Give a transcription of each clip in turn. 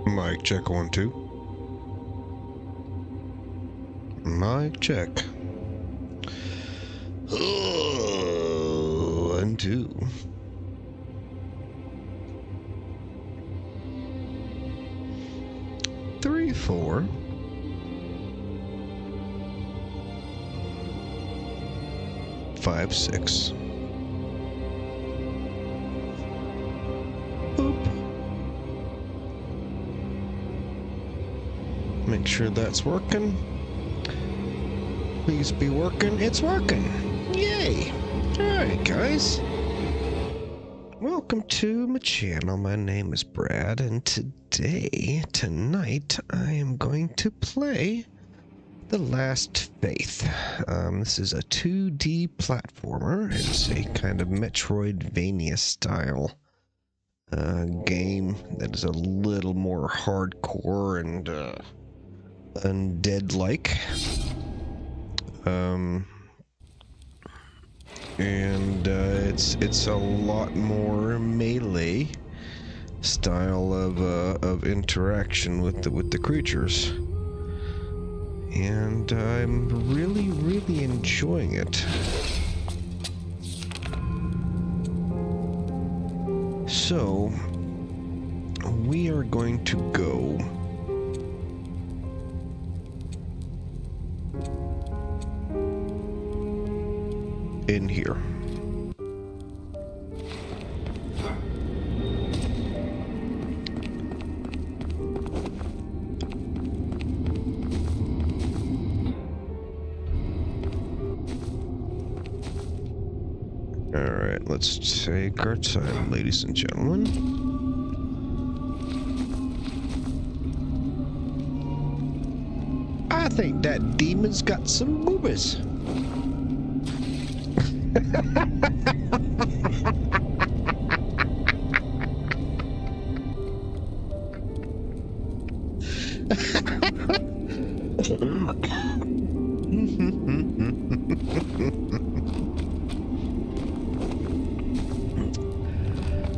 Mic check 1 2. Mic check. 1 2. Three, 4. 5 6. Boop. Make sure that's working. Please be working. It's working. Yay. Alright, guys. Welcome to my channel. My name is Brad, and tonight, I am going to play The Last Faith. This is a 2D platformer. It's a kind of Metroidvania style game that is a little more hardcore and undead-like. It's a lot more melee style of interaction with the creatures, and I'm really enjoying it. So we are going to go in here. Alright, let's take our time, ladies and gentlemen. I think that demon's got some boobies.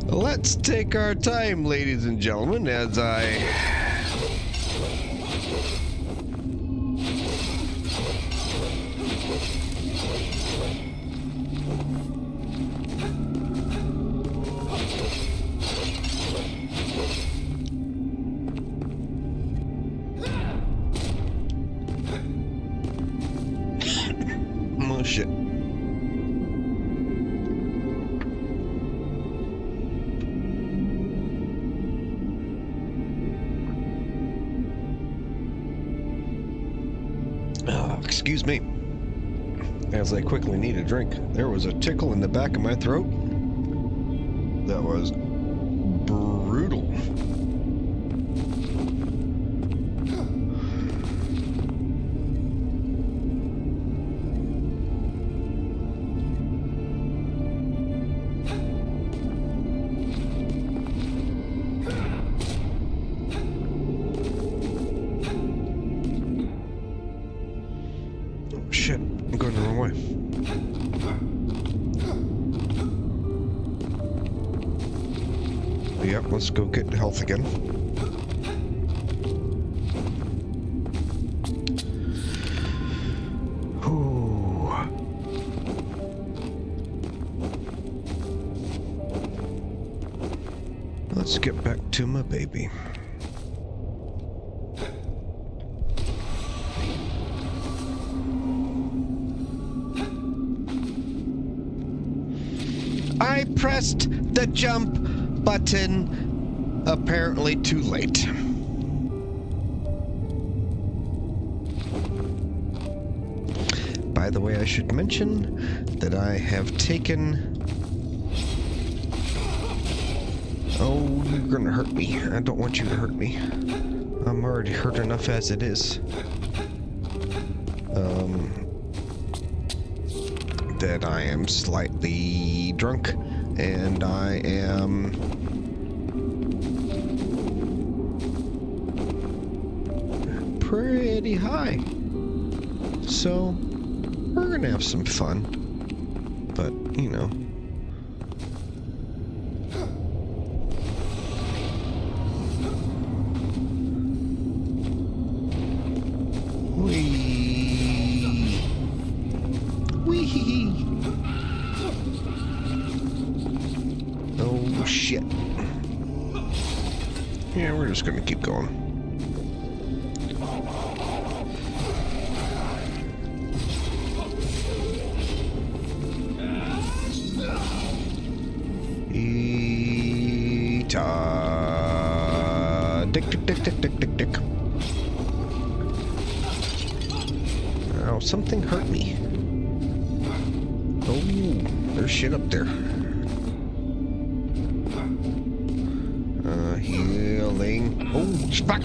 Let's take our time, ladies and gentlemen, as I oh shit. Excuse me, as I quickly need a drink. There was a tickle in the back of my throat that was brutal. Shit, I'm going the wrong way. Yep, let's go get health again. Ooh. Let's get back to my baby. I pressed the jump button, apparently too late. By the way, I should mention that I have taken... Oh, you're gonna hurt me. I don't want you to hurt me. I'm already hurt enough as it is. That I am slightly drunk, and I am pretty high. So, we're gonna have some fun. But, you know. Oh, shit. Yeah, we're just gonna keep going. Dick, dick, dick, dick, dick, dick, dick. Oh, something hurt me. Oh, there's shit up there. Healing. Oh, fuck!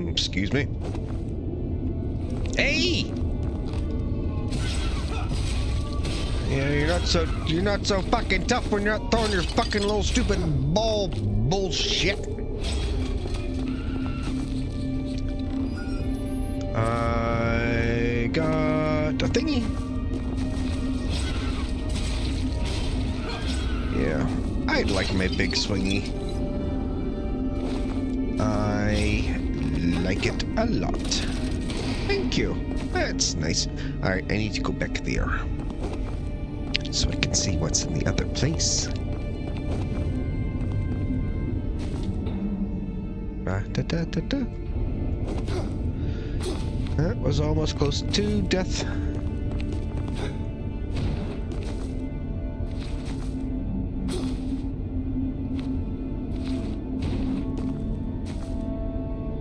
Excuse me. Hey! Yeah, you're not so fucking tough when you're not throwing your fucking little stupid ball bullshit. I got a thingy. Yeah, I'd like my big swingy. I like it a lot. Thank you. That's nice. Alright, I need to go back there. So I can see what's in the other place. That was almost close to death.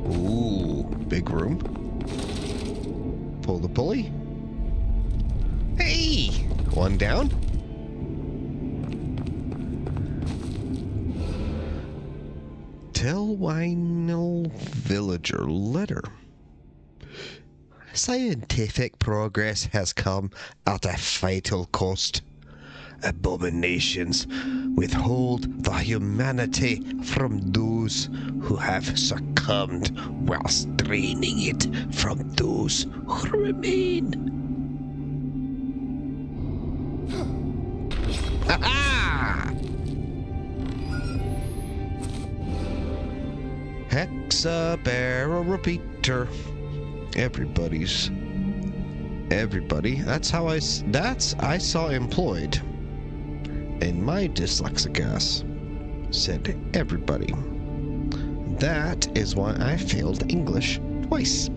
Ooh, big room. Pull the pulley. Hey! One down. Telwinal villager letter. Scientific progress has come at a fatal cost. Abominations withhold the humanity from those who have succumbed whilst draining it from those who remain. Ha-ha! Hexa barrel repeater. Everybody. That's I saw employed. And my dyslexic ass said everybody. That is why I failed English twice.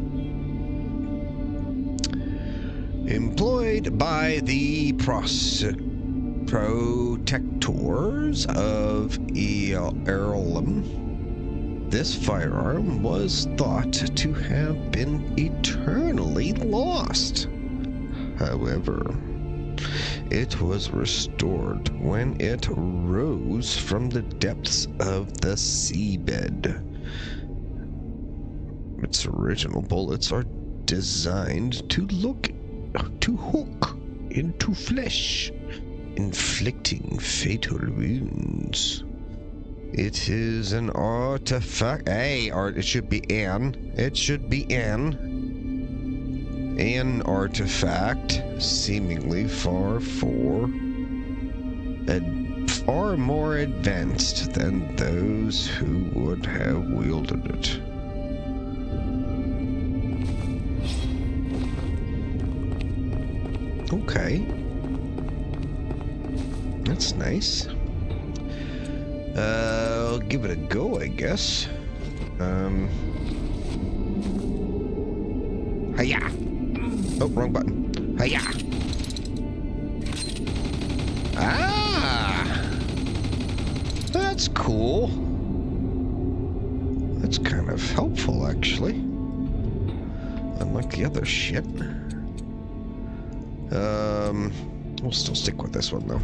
Employed by the protectors of Earlham. This firearm was thought to have been eternally lost. However, it was restored when it rose from the depths of the seabed. Its original bullets are designed to hook into flesh, inflicting fatal wounds. It is an artifact. It should be an. It should be an artifact, seemingly far more advanced than those who would have wielded it. Okay. That's nice. I'll give it a go, I guess. Hiya! Oh, wrong button. Hiya! Ah! That's cool. That's kind of helpful, actually. Unlike the other shit. We'll still stick with this one, though.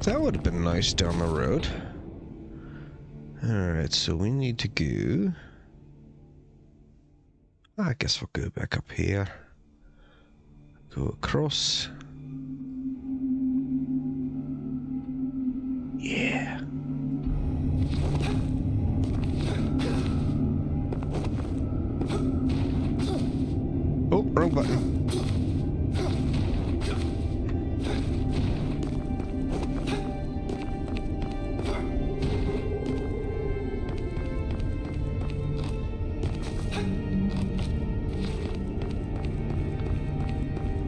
That would have been nice down the road. Alright, so we need to go... I guess we'll go back up here. Go across. wrong button.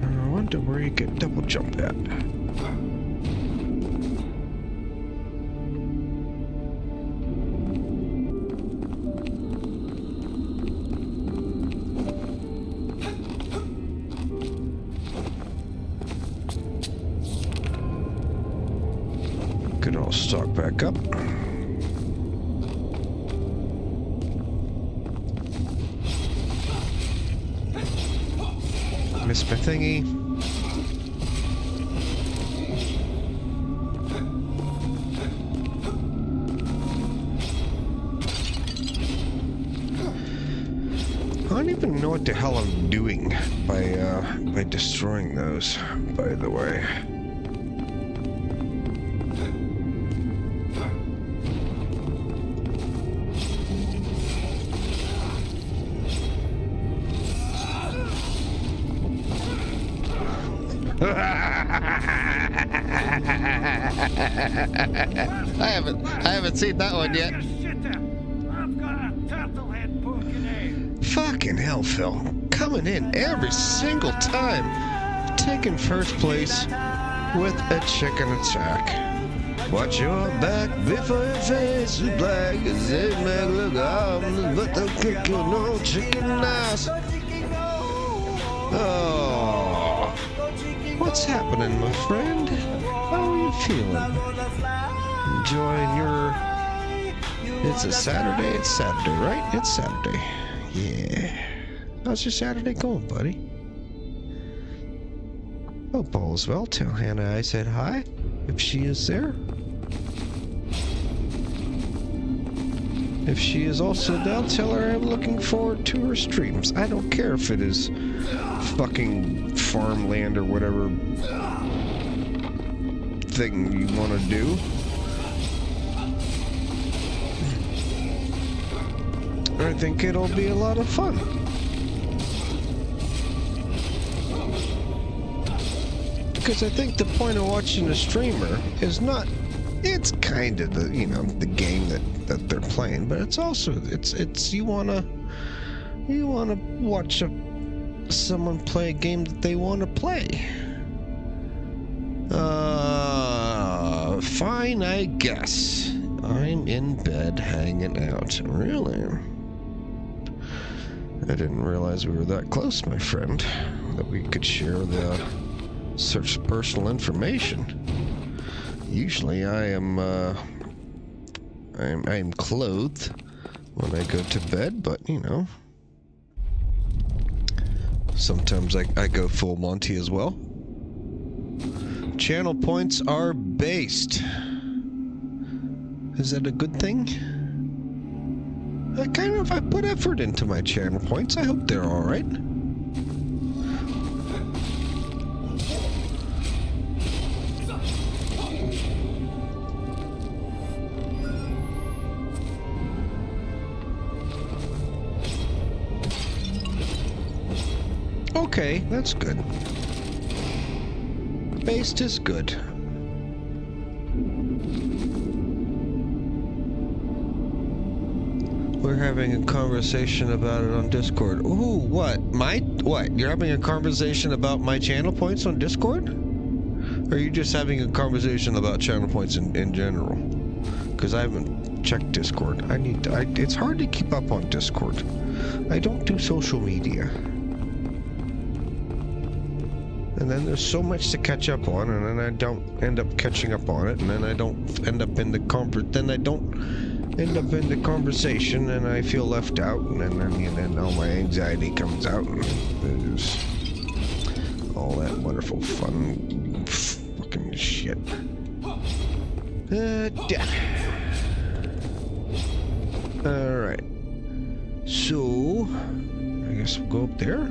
I wonder where you get double jump at. Good old stock back up. Missed my thingy. I don't even know what the hell I'm doing by destroying those, by the way. I haven't seen that one yet. Fucking hell, Phil. Coming in every single time. Taking first place with a chicken attack. Watch your back before your face is black as it may look on, but the kick no chicken ass. Oh, what's happening, my friend? How are you feeling? Enjoying your... It's a Saturday? It's Saturday, right? It's Saturday. Yeah. How's your Saturday going, buddy? Hope all is well. Tell Hannah I said hi, if she is there. If she is also down, tell her I'm looking forward to her streams. I don't care if it is fucking farmland or whatever thing you want to do. I think it'll be a lot of fun. Because I think the point of watching a streamer is not... It's kind of the, you know, the game that they're playing, but it's also, it's you wanna watch someone play a game that they want to play. Fine, I guess. I'm in bed hanging out. Really? I didn't realize we were that close, my friend, that we could share the such personal information. Usually I am clothed when I go to bed, but you know, sometimes I go full Monty as well. Channel points are based. Is that a good thing? I put effort into my channel points. I hope they're all right. Okay, that's good. Based is good. We're having a conversation about it on Discord. Ooh, what? What? You're having a conversation about my channel points on Discord? Or are you just having a conversation about channel points in general? Because I haven't checked Discord. It's hard to keep up on Discord. I don't do social media. And then there's so much to catch up on, and then I don't end up catching up on it, and then I don't end up in the conversation, and I feel left out, and then all my anxiety comes out, and there's all that wonderful fun fucking shit. Alright. So, I guess we'll go up there.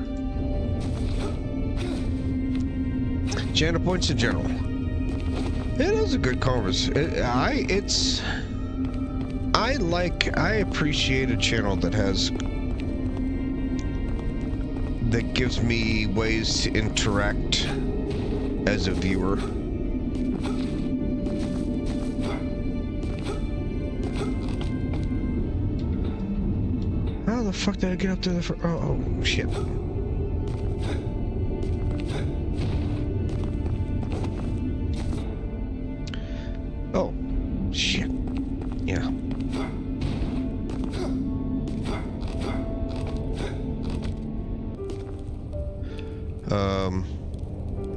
Channel points in general. It is a good conversation. I appreciate a channel that has that gives me ways to interact as a viewer. How the fuck did I get up there? Oh, shit. Oh, shit. Yeah.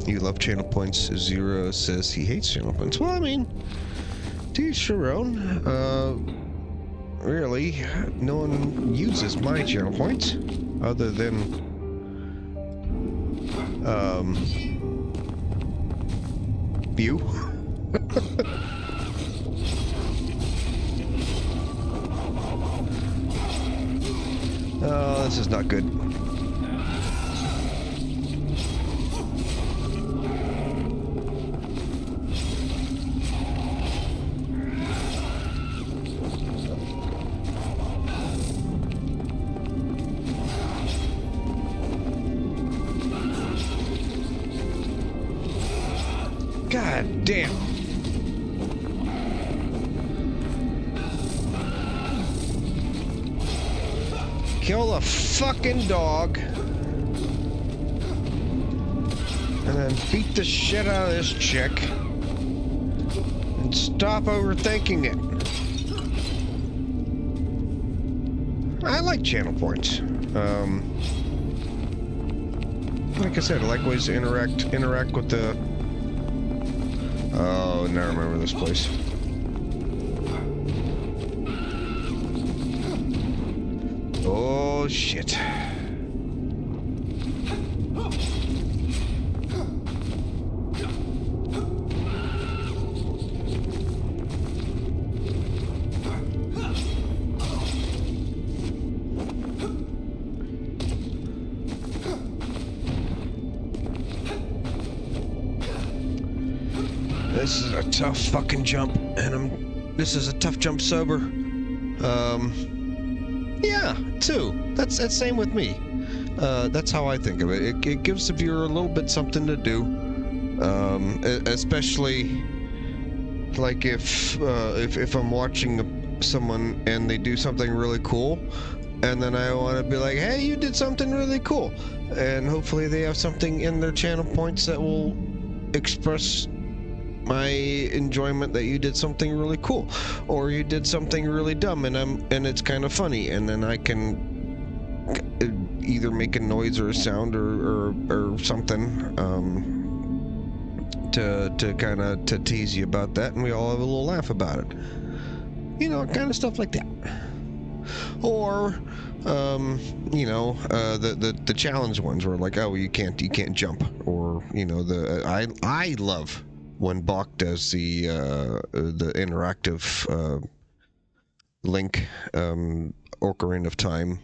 You love channel points. Zero says he hates channel points. Well, I mean, to each their own. Really, no one uses my channel points other than you. Oh, this is not good. God damn. Kill the fucking dog. And then beat the shit out of this chick. And stop overthinking it. I like channel points. Like I said, I like ways to interact with the... Oh, now I remember this place. Oh, shit. This is a tough fucking jump, and this is a tough jump sober. Yeah, too. That's same with me. That's how I think of it. It gives the viewer a little bit something to do. Especially like if I'm watching someone and they do something really cool, and then I want to be like, hey, you did something really cool, and hopefully they have something in their channel points that will express my enjoyment that you did something really cool, or you did something really dumb and it's kind of funny, and then I can either make a noise or a sound or something to kind of to tease you about that, and we all have a little laugh about it, you know, kind of stuff like that. Or you know, the challenge ones where like, oh, you can't jump, or you know, I love when Bach does the interactive Link Ocarina of Time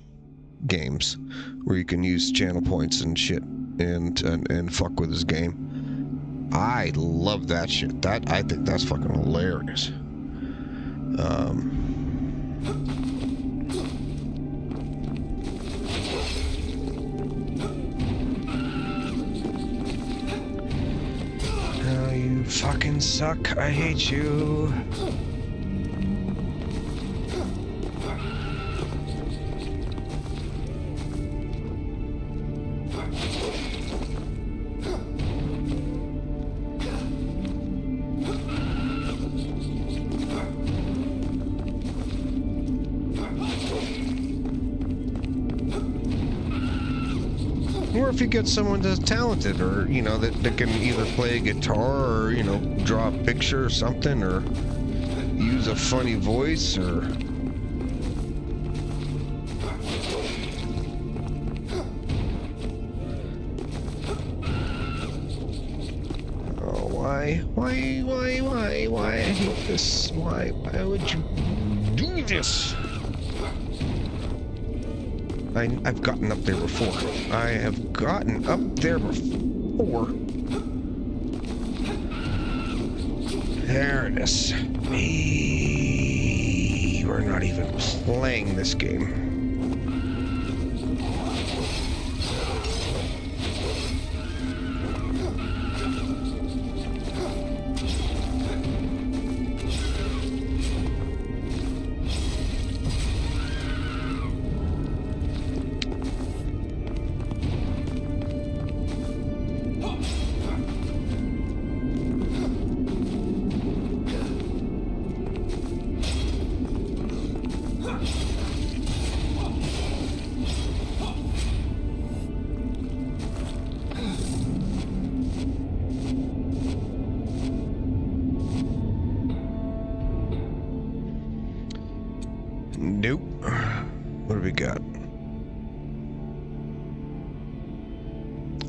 games, where you can use channel points and shit and fuck with his game. I love that shit. I think that's fucking hilarious. You fucking suck. I hate you. Or if you get someone that's talented, or, you know, that can either play a guitar, or, you know, draw a picture or something, or use a funny voice, or... Oh, why I hate this? Why would you do this? I've gotten up there before. I have gotten up there before. There it is. We're not even playing this game. Nope. What do we got?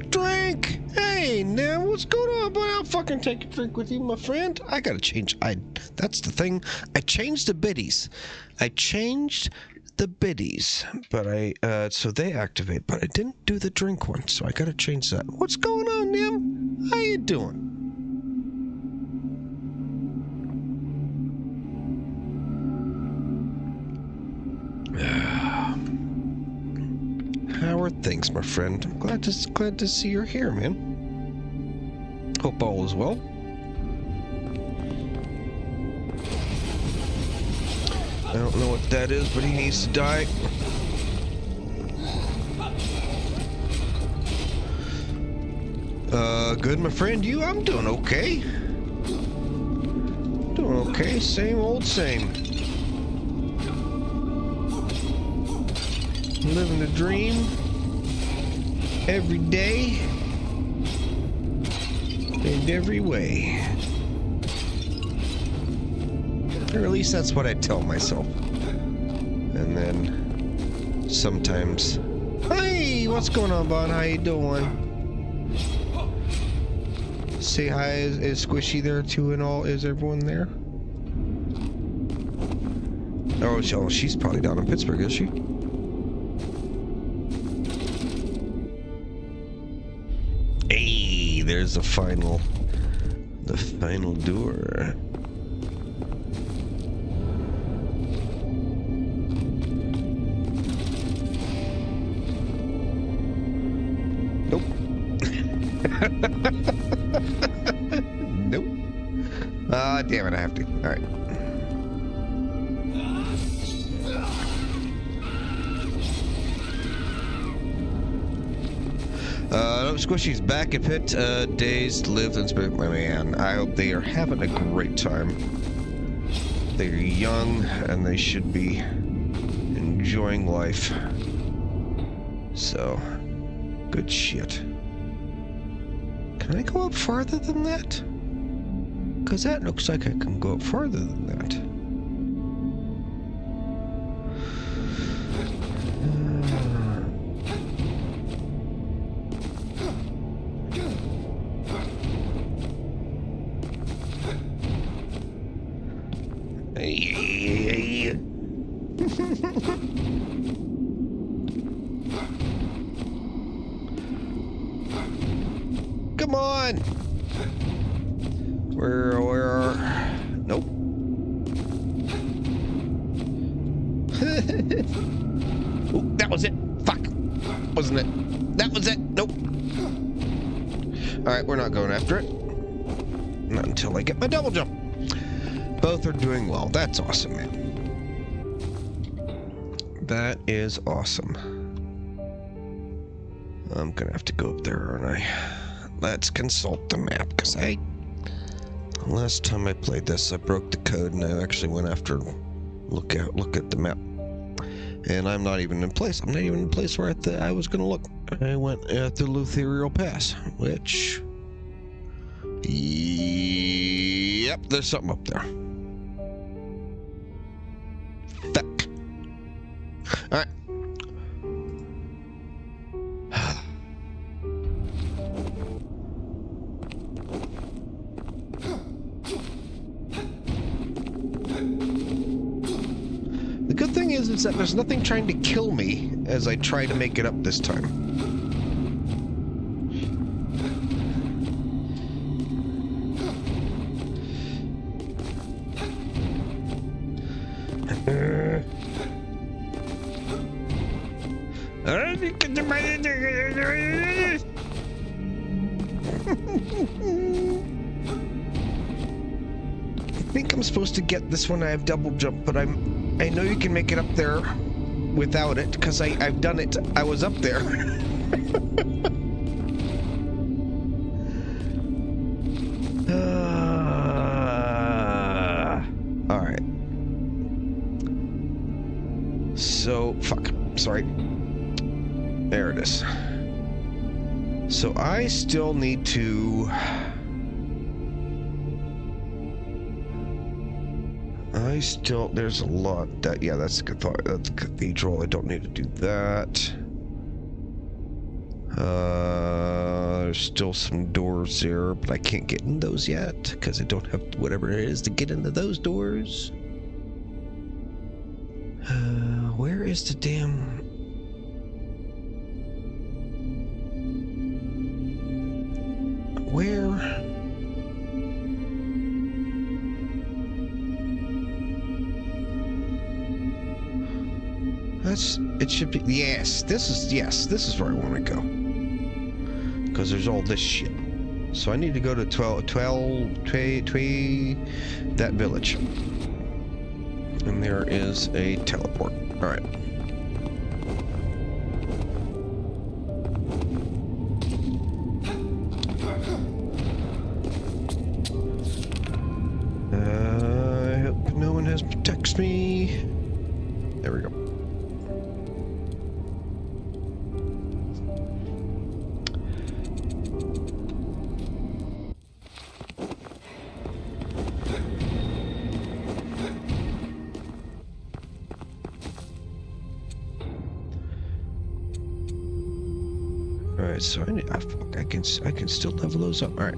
Drink! Hey, now what's going on, buddy? I'll fucking take a drink with you, my friend. I gotta change. That's the thing. I changed the biddies. But so they activate, but I didn't do the drink one, so I gotta change that. What's going on, Nim? How you doing? How are things, my friend? I'm glad to see you're here, man. Hope all is well. I don't know what that is, but he needs to die. Good, my friend. I'm doing okay. Doing okay. Same old same. Living the dream every day in every way. Or at least that's what I tell myself. And then sometimes, hey, what's going on, Bon? How you doing? Say hi. Is Squishy there too and all? Is everyone there? Oh, she's probably down in Pittsburgh, is she? Hey, there's the final door. Nope. Nope. Ah, damn it, I have to. All right. Squishy's back at Pit. Days lived and spent. My man, I hope they are having a great time. They're young and they should be enjoying life. So, good shit. Can I go up farther than that? Because that looks like I can go up farther than that. Come on! Where? Nope. Ooh, that was it. Fuck. Wasn't it? That was it. Nope. Alright, we're not going after it. Not until I get my double jump. Both are doing well. That's awesome, man. That is awesome. I'm gonna have to go up there, aren't I? Let's consult the map, because last time I played this, I broke the code and I actually went after look at the map. And I'm not even in place. I'm not even in place where I was gonna look. I went at the Lutherial Pass, which, yep, there's something up there. Fuck. All right. The good thing is that there's nothing trying to kill me as I try to make it up this time. I think I'm supposed to get this one. I have double jump, but I know you can make it up there without it, because I've done it. I was up there. Alright. So, fuck. Sorry. There it is. So I still need to... There's a lot that, yeah, that's the cathedral. I don't need to do that. There's still some doors there, but I can't get in those yet because I don't have whatever it is to get into those doors. Where is the damn... Where? It should be, yes, this is where I want to go. Because there's all this shit. So I need to go to 12, that village. And there is a teleport. Alright. I hope no one has protects me. There we go. Alright, so I can still level those up. Alright.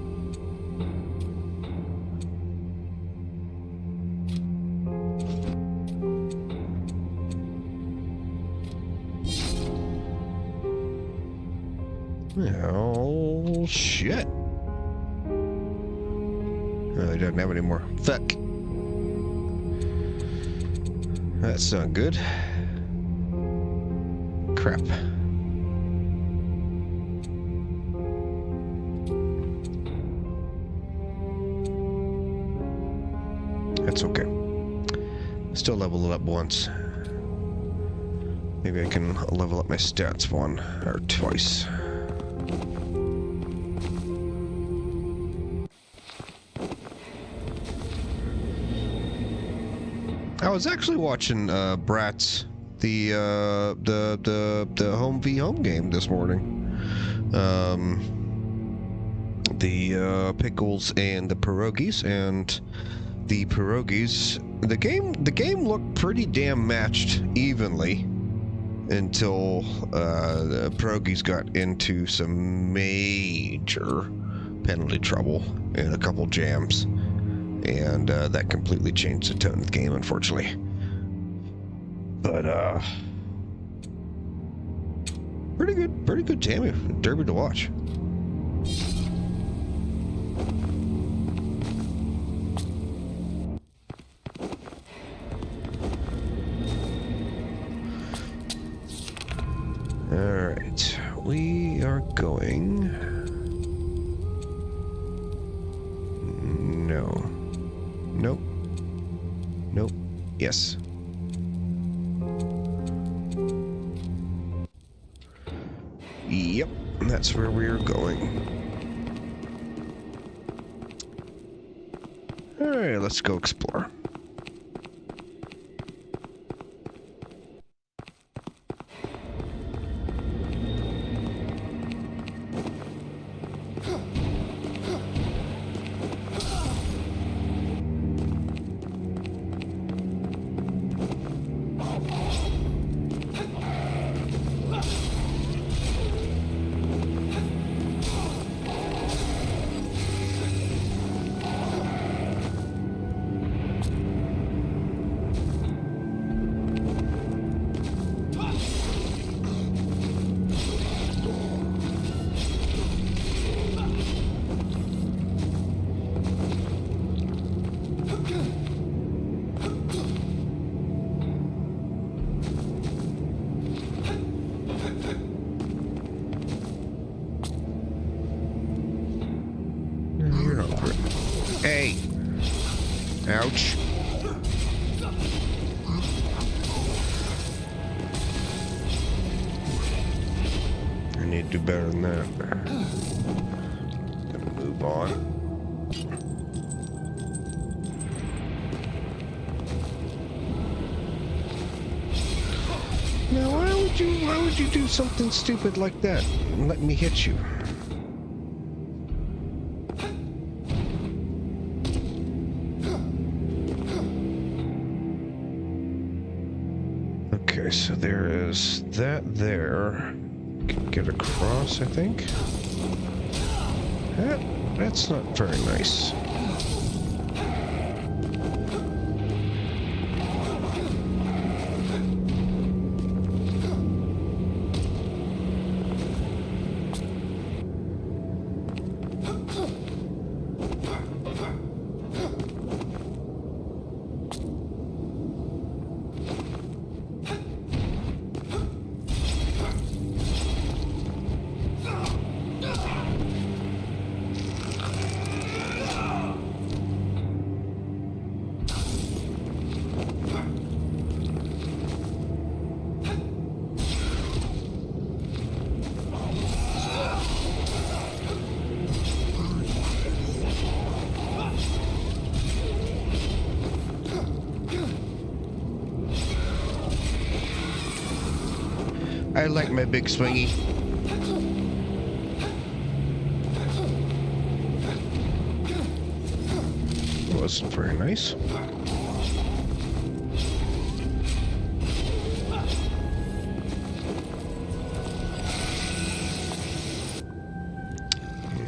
Oh shit. I don't have any more. Fuck. That's not good. Crap. That's okay. Still level it up once. Maybe I can level up my stats one or twice. I was actually watching Bratz, the home v home game this morning. The pickles and the pierogies, and the pierogies. The game looked pretty damn matched evenly until the pierogies got into some major penalty trouble and a couple jams. And that completely changed the tone of the game, unfortunately. But pretty good derby to watch. All right, we are going. No. Nope. Nope. Yes. Yep, that's where we're going. Alright, let's go explore. Hey! Ouch. I need to do better than that. Gonna move on. Now, why would you do something stupid like that and let me hit you? Okay, so there is that there. Can get across, I think. That's not very nice. I like my big swingy. Wasn't very nice.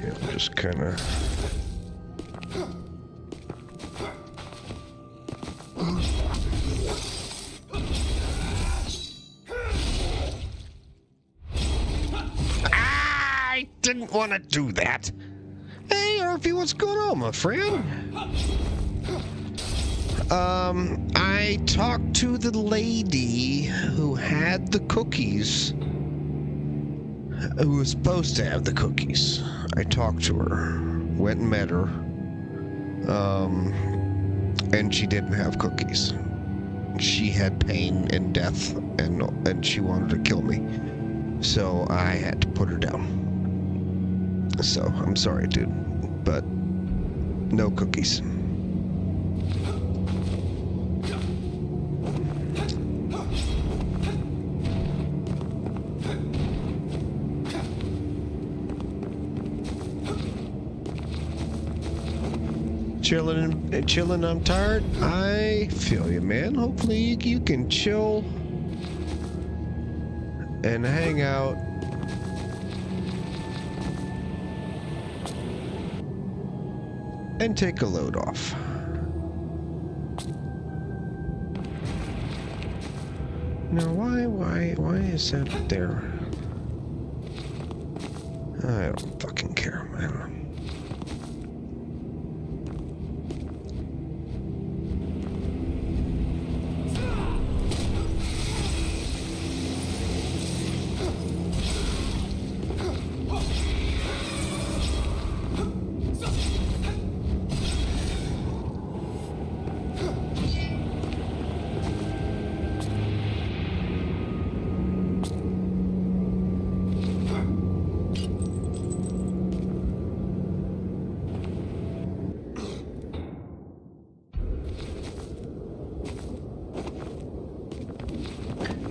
Yeah, just kind of. Didn't want to do that. Hey, Arfie, what's going on, my friend? I talked to the lady who had the cookies. Who was supposed to have the cookies. I talked to her. Went and met her. And she didn't have cookies. She had pain and death, and she wanted to kill me. So I had to put her down. So, I'm sorry, dude, but no cookies. Chilling, I'm tired. I feel you, man. Hopefully you can chill and hang out. And take a load off. Now, why is that there? I don't fucking care, man.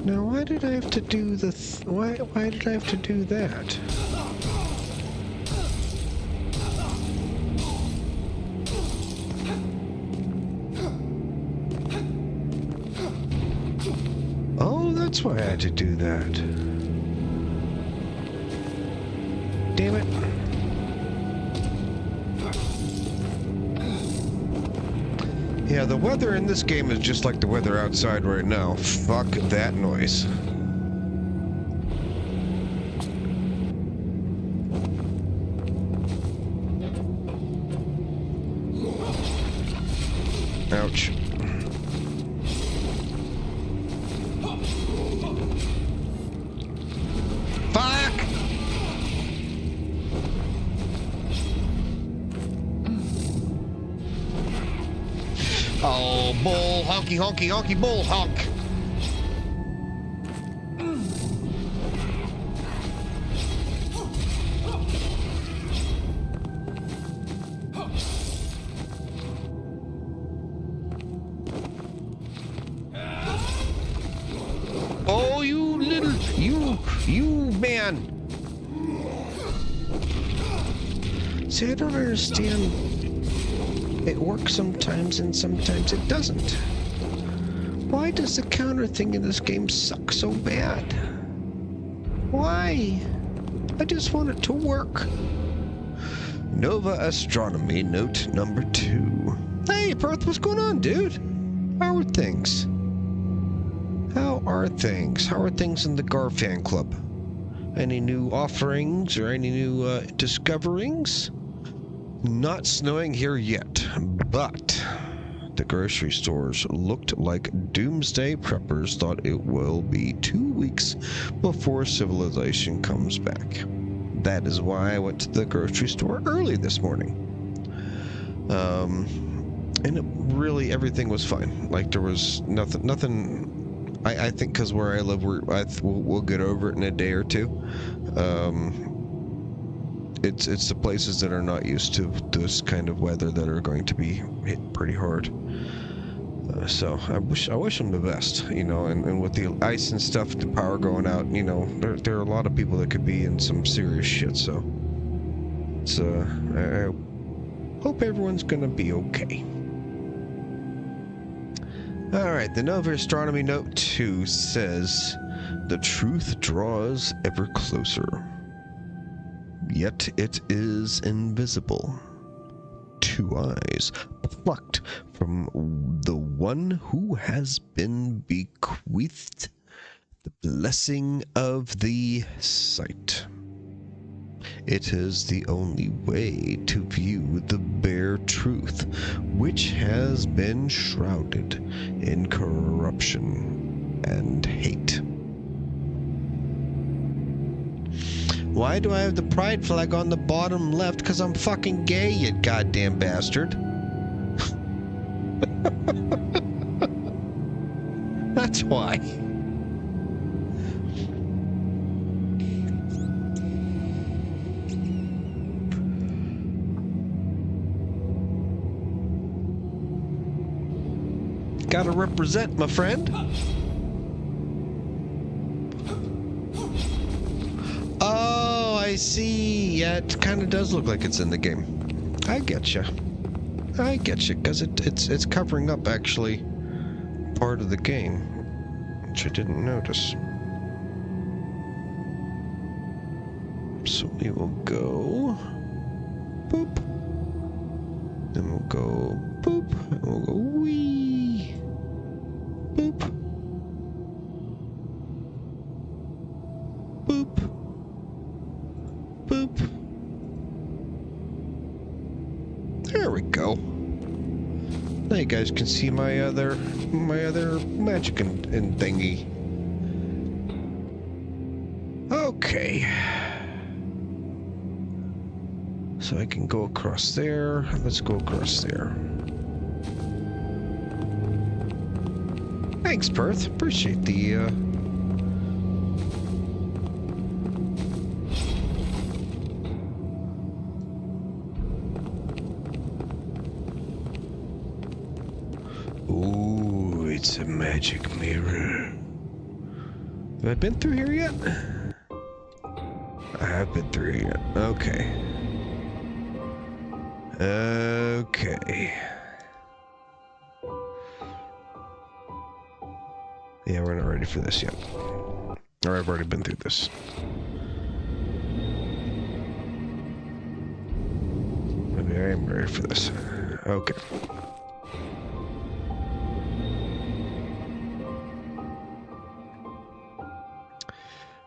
Now, why did I have to do the why did I have to do that? Oh, that's why I had to do that. Damn it. Yeah, the weather in this game is just like the weather outside right now. Fuck that noise. Ouch. Fuck! Oh, bull, honky, honky, honky, bull, honk. Oh, you little, you man. See, I don't understand. It works sometimes and sometimes it doesn't. Why does the counter thing in this game suck so bad? Why? I just want it to work. Nova Astronomy note number 2. Hey, Perth, what's going on, dude? How are things? How are things? How are things in the Gar fan club? Any new offerings or any new discoverings? Not snowing here yet, but the grocery stores looked like doomsday preppers thought it will be 2 weeks before civilization comes back. That is why I went to the grocery store early this morning. And it really, everything was fine. Like, there was nothing. I think because where I live, we'll get over it in a day or two. It's the places that are not used to this kind of weather that are going to be hit pretty hard. So I wish them the best, you know. And with the ice and stuff, the power going out, you know, there are a lot of people that could be in some serious shit. So it's I hope everyone's gonna be okay. All right, the Nova Astronomy Note 2 says, "The truth draws ever closer, yet it is invisible. 2 eyes plucked from the one who has been bequeathed the blessing of the sight. It is the only way to view the bare truth, which has been shrouded in corruption and hate." Why do I have the pride flag on the bottom left? Because I'm fucking gay, you goddamn bastard. That's why. Gotta represent, my friend. Oh, I see. Yeah, it kind of does look like it's in the game. I getcha. I getcha, because it's covering up, actually, part of the game, which I didn't notice. So we will go... boop. Then we'll go boop. And we'll go wee. Boop. Boop. Boop. There we go. Now you guys can see my other magic and thingy. Okay. So I can go across there. Let's go across there. Thanks, Perth. Appreciate the Ooh, it's a magic mirror. Have I been through here yet? I have been through here yet. Okay. Okay. Yeah, we're not ready for this yet. Or I've already been through this. Maybe I am ready for this. Okay.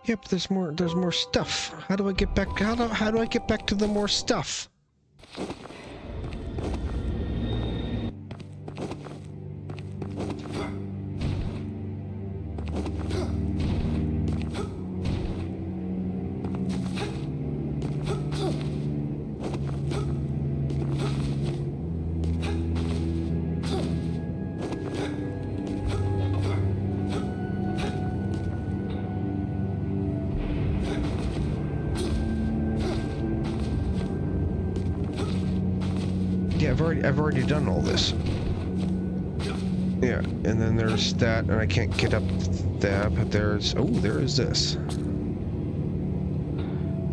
Yep, there's more stuff. How do I get back? How do I get back to the more stuff? Yeah, I've already done all this. Yeah, and then there's that, and I can't get up that, but there's... oh, there is this.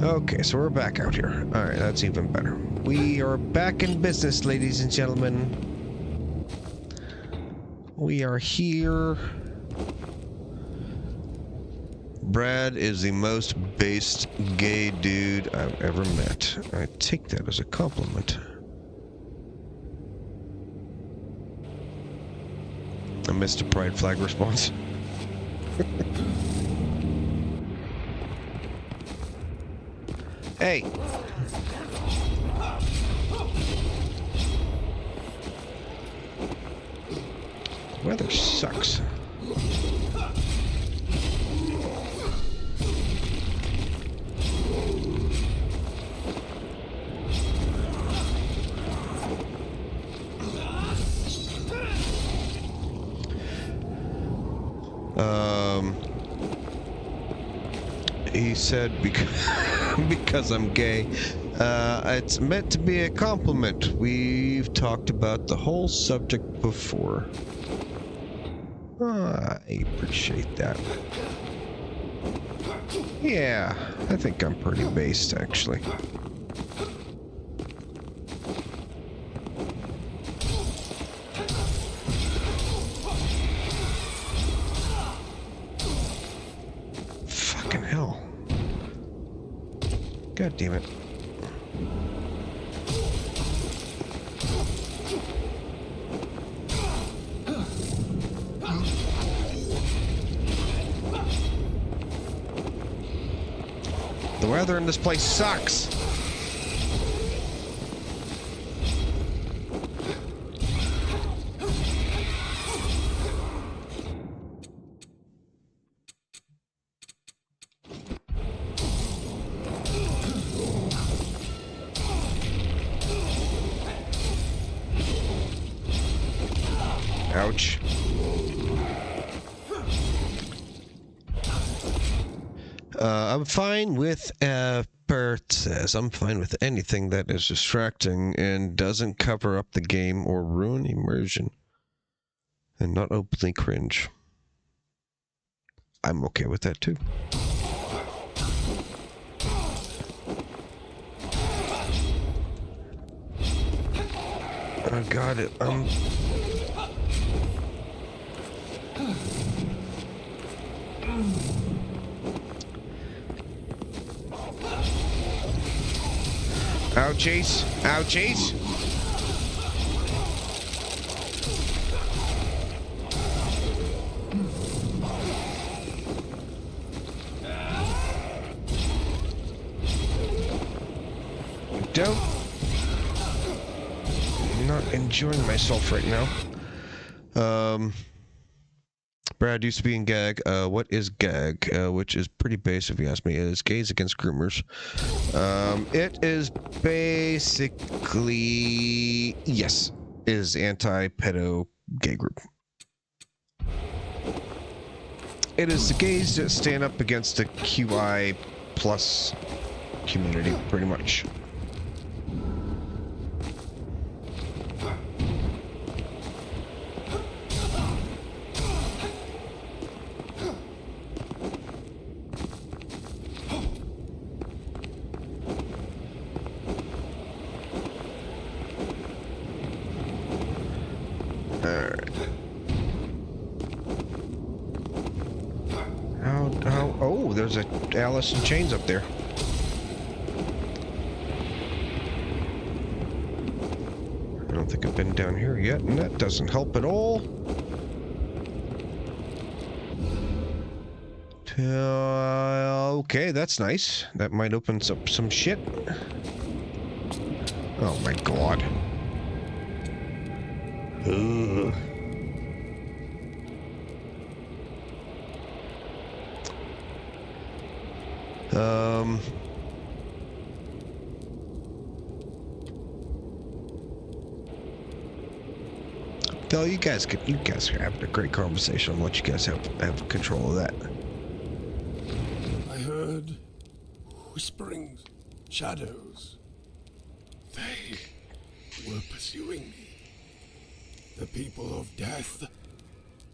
Okay, so we're back out here. Alright, that's even better. We are back in business, ladies and gentlemen. we are here. Brad is the most based gay dude I've ever met. I take that as a compliment. I missed a pride flag response. Hey! Weather sucks. He said because I'm gay. It's meant to be a compliment. We've talked about the whole subject before. I appreciate that. Yeah, I think I'm pretty based, actually. Fucking hell. God damn it. The weather in this place sucks. Ouch. I'm fine with, Bert says, I'm fine with anything that is distracting and doesn't cover up the game or ruin immersion and not openly cringe. I'm okay with that too. I got it. Ouchies! Ouchies! Don't. I'm not enjoying myself right now. Brad used to be in GAG. What is GAG? Which is pretty basic if you ask me. It is Gays Against Groomers. It is basically, yes, is anti-pedo gay group. It is the gays that stand up against the QI plus community, pretty much. Oh, there's a Alice in Chains up there. I don't think I've been down here yet, and that doesn't help at all. Okay, that's nice. That might open up some shit. Oh my god. Ugh. No, you guys are having a great conversation. I'll let you guys have control of that. I heard whisperings, shadows. They were pursuing me. The people of death,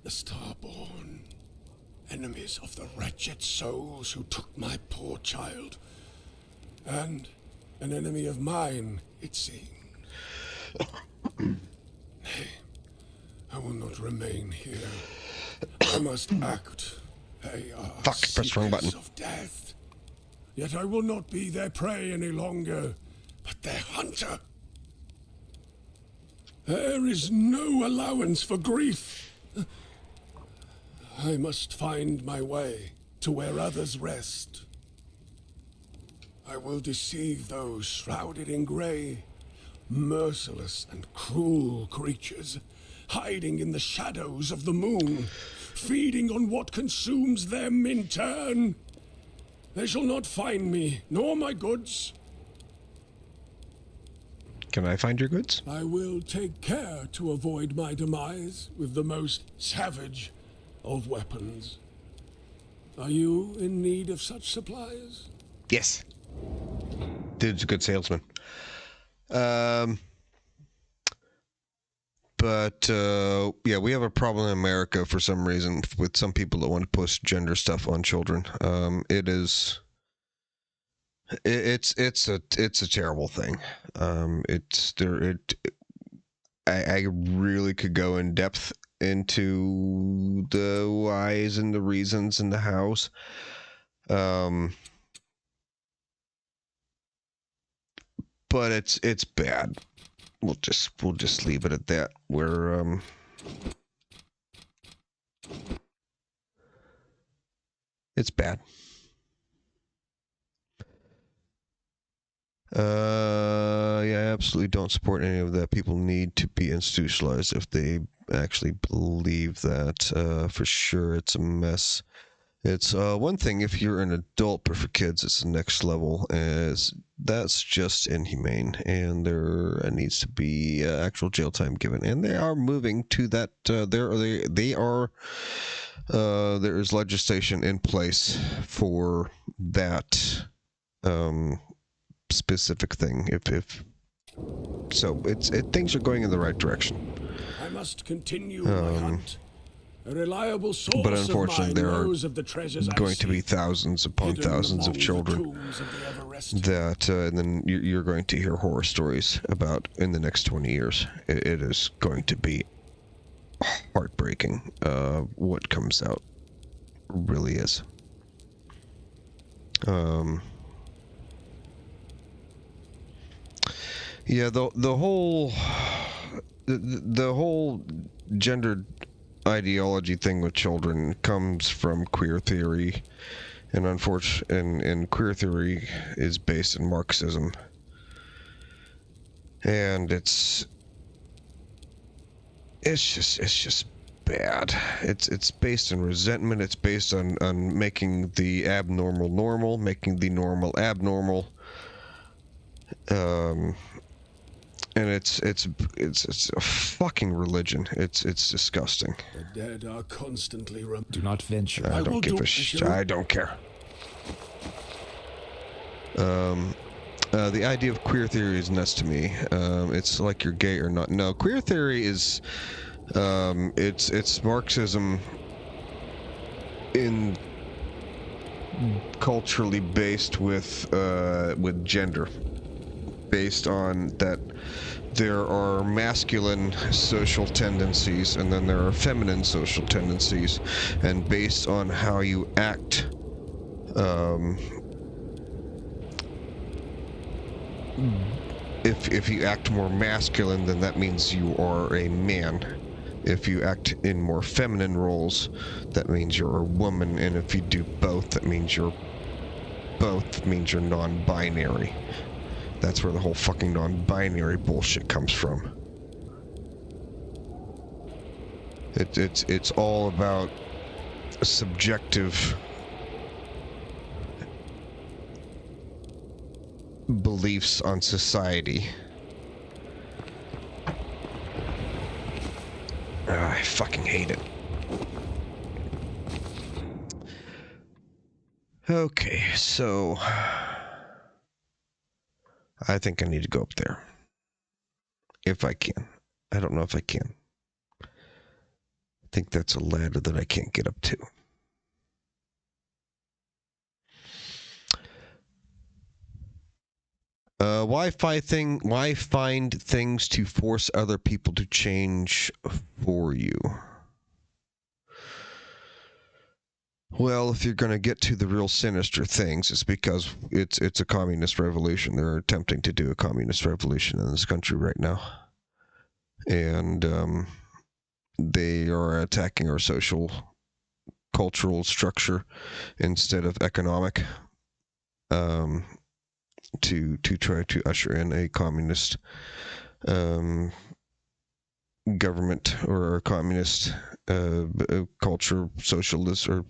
the starborn, enemies of the wretched souls who took my poor child, and an enemy of mine, it seemed. Nay, I will not remain here. I must act. They are Fuck, press the wrong button. seekers of death. Yet I will not be their prey any longer, but their hunter. There is no allowance for grief. I must find my way to where others rest. I will deceive those shrouded in grey, merciless and cruel creatures, hiding in the shadows of the moon, feeding on what consumes them in turn. They shall not find me, nor my goods. Can I find your goods? I will take care to avoid my demise with the most savage of weapons. Are you in need of such supplies? Yes. Dude's a good salesman. But yeah, we have a problem in America for some reason with some people that want to push gender stuff on children. It's a terrible thing. I really could go in depth into the whys and the reasons and the hows. But it's bad. We'll just leave it at that. It's bad. Yeah, I absolutely don't support any of that. People need to be institutionalized if they actually believe that. For sure, it's a mess. It's one thing if you're an adult, but for kids, it's the next level. That's just inhumane, and there needs to be actual jail time given. And they are moving to that. There is legislation in place for that specific thing. Things are going in the right direction. I must continue my hunt. A reliable source But unfortunately, there are the going to be thousands upon thousands of children that, and then you're going to hear horror stories about in the next 20 years. It is going to be heartbreaking. What comes out really is. Yeah, the whole gendered ideology thing with children comes from queer theory, and and queer theory is based in Marxism, and it's just bad. It's based in resentment. It's based on making the abnormal normal, making the normal abnormal. And it's a fucking religion. It's disgusting. The dead are constantly Do not venture. I don't give a shit. I don't care. The idea of queer theory is nuts to me. It's like you're gay or not. No, queer theory is it's Marxism in culturally based with gender, based on that there are masculine social tendencies and then there are feminine social tendencies, and based on how you act, if you act more masculine, then that means you are a man. If you act in more feminine roles, that means you're a woman, and if you do both, that means you're non-binary. That's where the whole fucking non-binary bullshit comes from. It's all about subjective beliefs on society. I fucking hate it. Okay, so I think I need to go up there. If I can. I don't know if I can. I think that's a ladder that I can't get up to. Why find things to force other people to change for you? Well, if you're going to get to the real sinister things, it's because it's a communist revolution. They're attempting to do a communist revolution in this country right now. And they are attacking our social, cultural structure instead of economic, to try to usher in a communist government or a communist culture, socialist, or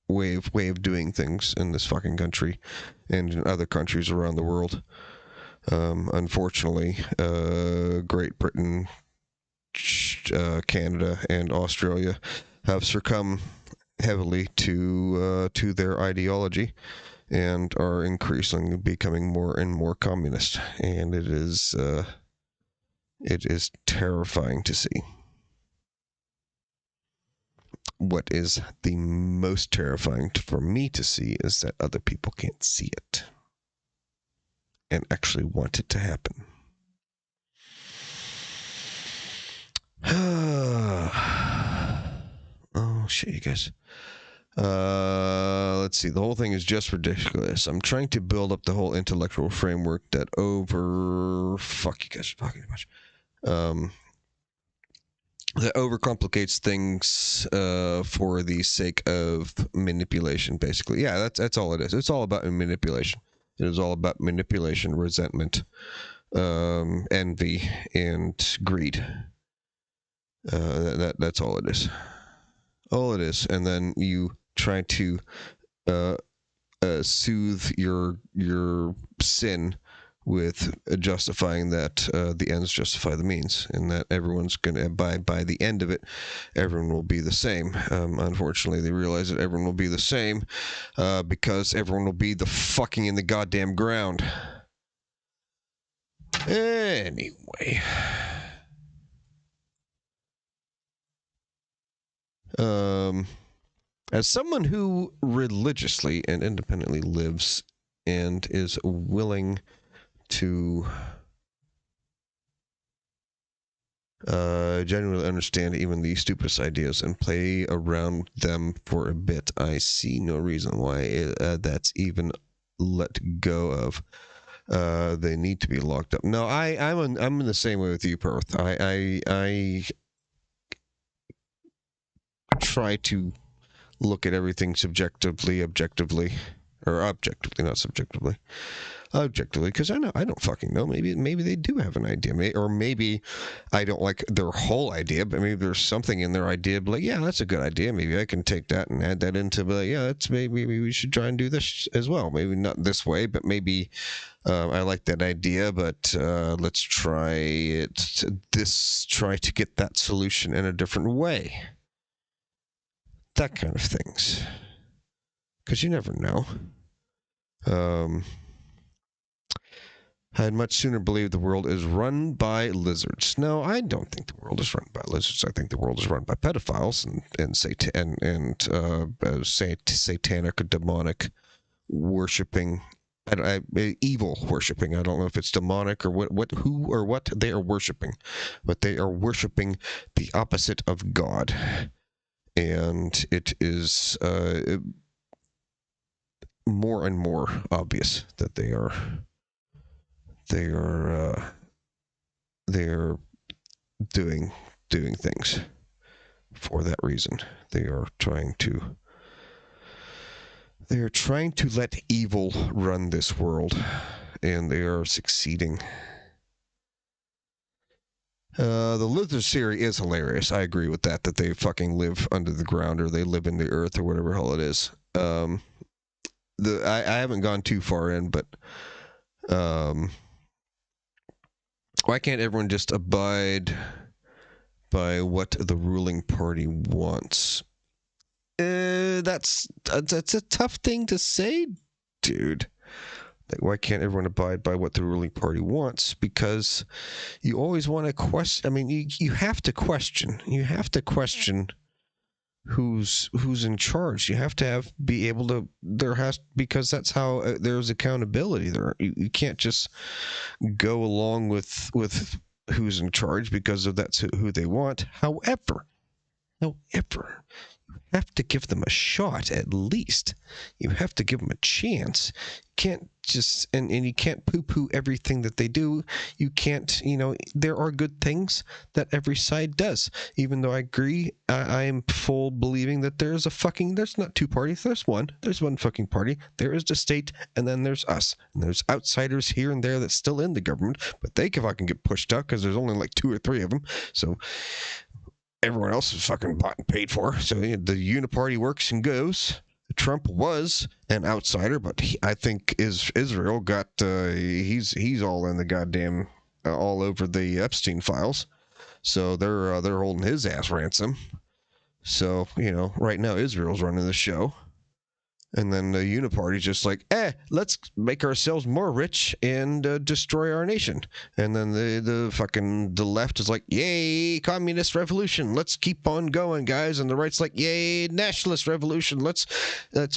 way of doing things in this fucking country and in other countries around the world. Unfortunately, Great Britain, Canada, and Australia have succumbed heavily to their ideology and are increasingly becoming more and more communist, and it is terrifying to see. What is the most terrifying for me to see is that other people can't see it and actually want it to happen. Oh shit, you guys. Let's see. The whole thing is just ridiculous. I'm trying to build up the whole intellectual framework that fuck, you guys are talking too much. That overcomplicates things for the sake of manipulation, basically. Yeah, that's all it is. It's all about manipulation. It is all about manipulation, resentment, envy, and greed. That's all it is. All it is. And then you try to soothe your sin with justifying that the ends justify the means, and that everyone's going to, by the end of it, everyone will be the same. Unfortunately, they realize that everyone will be the same because everyone will be the fucking in the goddamn ground. Anyway. As someone who religiously and independently lives and is willing to genuinely understand even the stupidest ideas and play around them for a bit, I see no reason why that's even let go of. They need to be locked up. No, I'm in the same way with you, Perth. I try to look at everything objectively, or objectively, not subjectively. Objectively, because I don't fucking know. Maybe they do have an idea, or maybe I don't like their whole idea, but maybe there's something in their idea. But like, yeah, that's a good idea. Maybe I can take that and add that into. But yeah, that's maybe we should try and do this as well. Maybe not this way, but maybe I like that idea. But let's try it. Try to get that solution in a different way. That kind of things, because you never know. I'd much sooner believe the world is run by lizards. No, I don't think the world is run by lizards. I think the world is run by pedophiles and satanic or demonic worshipping, evil worshipping. I don't know if it's demonic or who or what they are worshipping, but they are worshipping the opposite of God, and it is more and more obvious that they are doing things for that reason. They are trying to let evil run this world, and they are succeeding. The lizard theory is hilarious. I agree with that they fucking live under the ground, or they live in the earth, or whatever hell it is. I haven't gone too far in, but why can't everyone just abide by what the ruling party wants? That's a tough thing to say, dude. Like, why can't everyone abide by what the ruling party wants? Because you always want to question. I mean, you have to question. You have to question who's in charge. You have to be able to. Because that's how there's accountability. You can't just go along with who's in charge because of that's who they want. However, you have to give them a shot at least. You have to give them a chance. You can't just, and you can't poo-poo everything that they do. You can't, there are good things that every side does. Even though I agree, I am full believing that there's not two parties, there's one. There's one fucking party. There is the state, and then there's us. And there's outsiders here and there that's still in the government, but they can fucking get pushed out because there's only like 2 or 3 of them. So everyone else is fucking bought and paid for. So the uniparty works and goes. Trump was an outsider, but I think Israel got he's all in the goddamn all over the Epstein files. So they're holding his ass ransom. So right now Israel's running the show. And then the uniparty's just like, let's make ourselves more rich and destroy our nation. And then the left is like, yay, communist revolution. Let's keep on going, guys. And the right's like, yay, nationalist revolution. Let's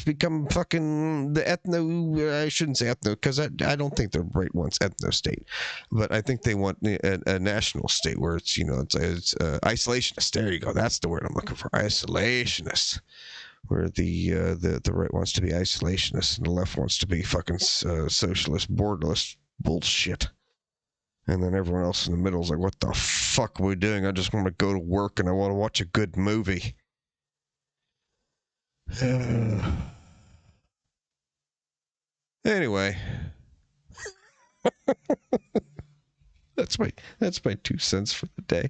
become fucking the I shouldn't say ethno, because I don't think the right wants ethno state. But I think they want a national state where it's, it's isolationist. There you go. That's the word I'm looking for. Isolationist. Where the right wants to be isolationist and the left wants to be fucking socialist, borderless bullshit. And then everyone else in the middle is like, what the fuck are we doing? I just want to go to work and I want to watch a good movie. Anyway. That's my 2 cents for the day.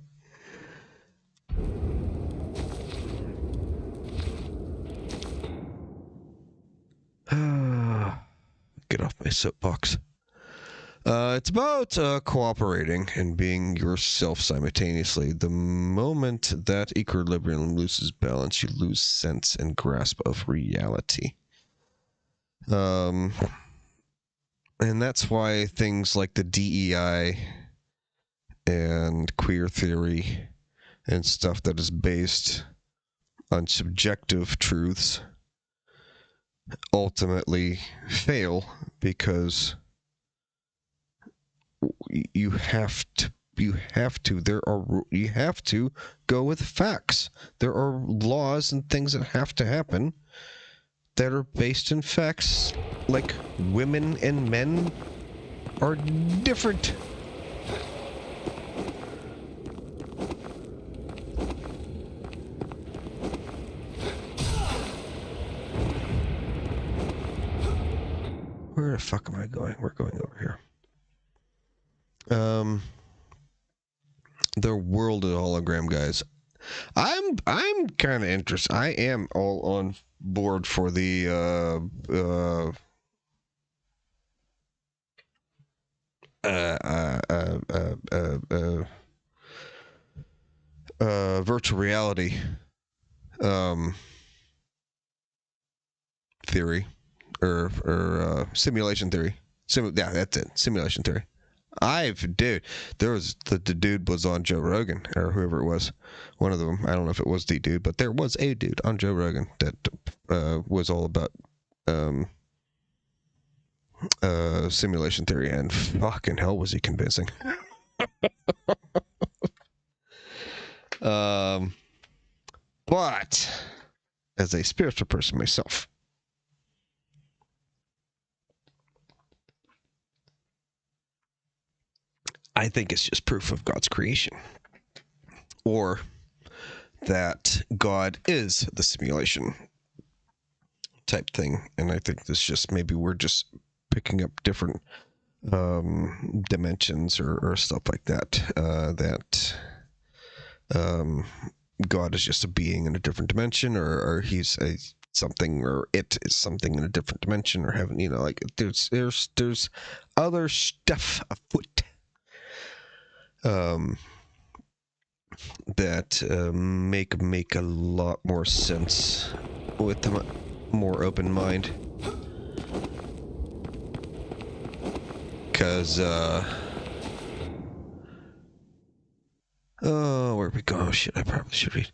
Get off my soapbox. It's about cooperating and being yourself simultaneously. The moment that equilibrium loses balance, you lose sense and grasp of reality. And that's why things like the DEI and queer theory and stuff that is based on subjective truths ultimately fail, because you have to go with facts. There are laws and things that have to happen that are based in facts, like women and men are different. Where the fuck am I going? We're going over here. The world of hologram, guys. I'm kind of interested. I am all on board for the virtual reality theory or simulation theory. Yeah, that's it. Simulation theory. There was the dude was on Joe Rogan, or whoever it was, one of them. I don't know if it was the dude, but there was a dude on Joe Rogan that was all about simulation theory, and fucking hell was he convincing. But as a spiritual person myself, I think it's just proof of God's creation, or that God is the simulation type thing. And I think this just, maybe we're just picking up different dimensions or stuff like that, that God is just a being in a different dimension, or he's something, or it is something in a different dimension, or heaven, like there's other stuff afoot that make a lot more sense with a more open mind. Because oh, where we go? Oh, shit, I probably should read.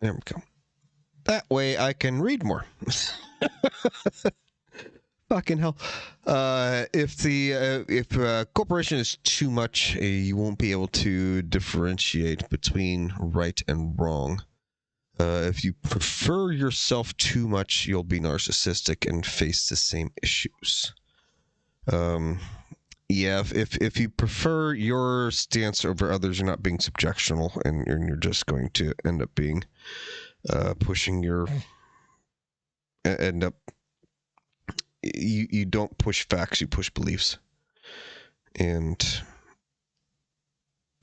There we go. That way I can read more. Fucking hell. If corporation is too much, you won't be able to differentiate between right and wrong. If you prefer yourself too much, you'll be narcissistic and face the same issues. Yeah, if you prefer your stance over others, you're not being subjectional, and you're just going to end up being pushing your end up. You don't push facts, you push beliefs, and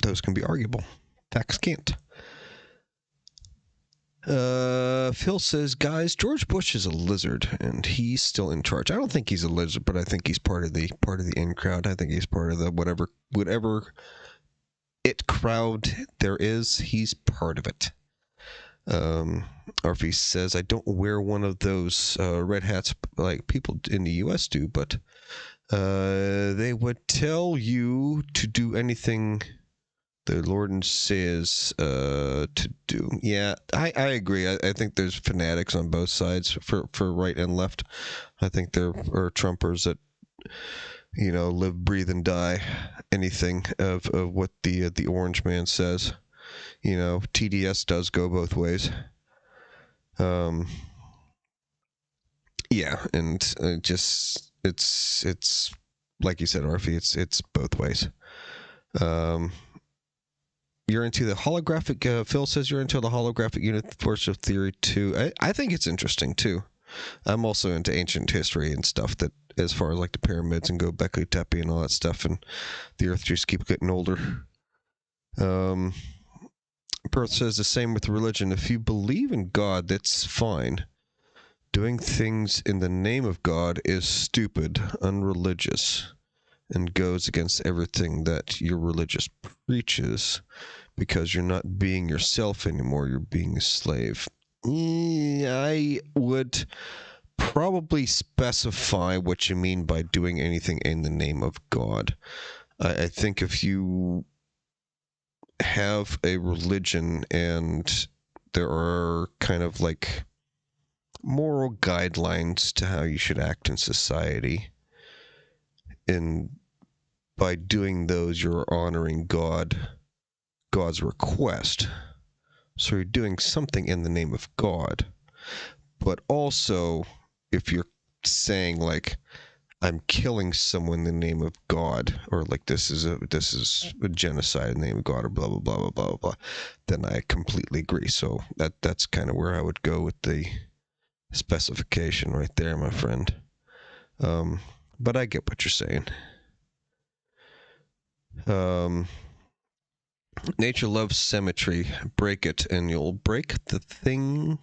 those can be arguable. Facts can't. Phil says, guys, George Bush is a lizard, and he's still in charge. I don't think he's a lizard, but I think he's part of the in crowd. I think he's part of the whatever it crowd there is. He's part of it. Arfie says, I don't wear one of those red hats like people in the U.S. do, but they would tell you to do anything the Lord says to do. Yeah, I agree. I think there's fanatics on both sides for right and left. I think there are Trumpers that, live, breathe, and die anything of what the orange man says. TDS does go both ways. Yeah, and it's like you said, Arfie, it's both ways. You're into the holographic, Phil says you're into the holographic universal theory too. I think it's interesting too. I'm also into ancient history and stuff that, as far as like the pyramids and Göbekli Tepe and all that stuff, and the earth just keep getting older. Perth says the same with religion. If you believe in God, that's fine. Doing things in the name of God is stupid, unreligious, and goes against everything that your religious preaches, because you're not being yourself anymore, you're being a slave. I would probably specify what you mean by doing anything in the name of God. I think if you have a religion and there are kind of like moral guidelines to how you should act in society, and by doing those, you're honoring God's request. So you're doing something in the name of God. But also, if you're saying like, I'm killing someone in the name of God, or like this is a genocide in the name of God, or blah blah blah blah blah blah, then I completely agree. So that's kind of where I would go with the specification right there, my friend. But I get what you're saying. Nature loves symmetry. Break it, and you'll break the thing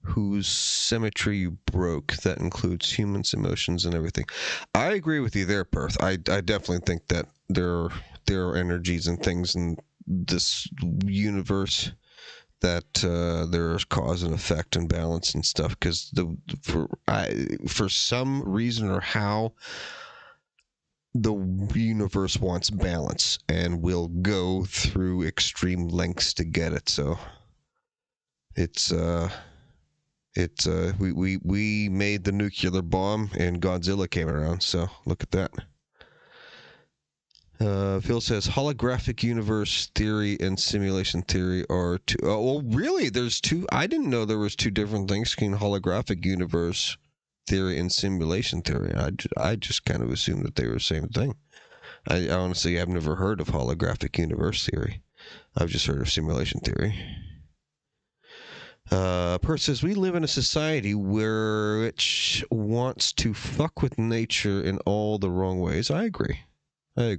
whose symmetry you broke. That includes humans, emotions, and everything. I agree with you there, Perth. I definitely think that there are energies and things in this universe that there's cause and effect and balance and stuff. Because for some reason or how, the universe wants balance and will go through extreme lengths to get it. So we made the nuclear bomb and Godzilla came around. So look at that. Phil says holographic universe theory and simulation theory are two. Oh, well, really? There's two. I didn't know there was two different things between holographic universe theory and simulation theory. I just kind of assumed that they were the same thing. I honestly have never heard of holographic universe theory. I've just heard of simulation theory. Perth says, we live in a society which wants to fuck with nature in all the wrong ways. I agree. I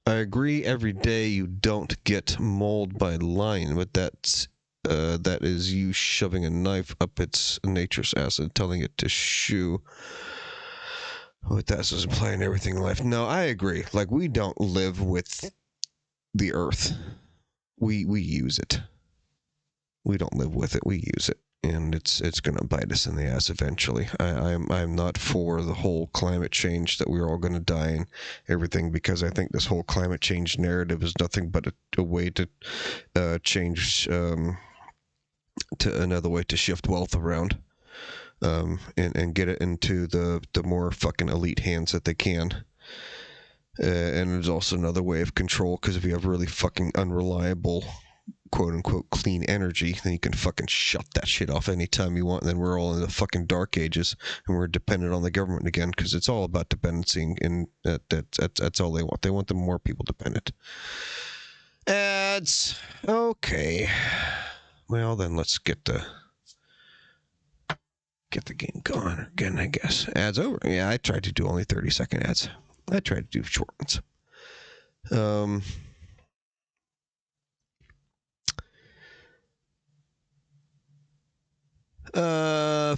agree every day you don't get mauled by a lion, but that is you shoving a knife up its nature's ass and telling it to shoo. What that does apply in everything in life. No, I agree. Like, we don't live with the earth. We use it. We don't live with it. We use it. and it's gonna bite us in the ass eventually. I'm not for the whole climate change that we're all gonna die and everything, because I think this whole climate change narrative is nothing but a way to change to another way to shift wealth around, and get it into the more fucking elite hands that they can. And there's also another way of control, because if you have really fucking unreliable, quote unquote, clean energy, then you can fucking shut that shit off anytime you want. And then we're all in the fucking dark ages, and we're dependent on the government again, because it's all about dependency, and that's all they want. They want the more people dependent. Ads. Okay. Well, then let's get the game going again, I guess. Ads over. Yeah, I tried to do only 30-second ads. I tried to do short ones.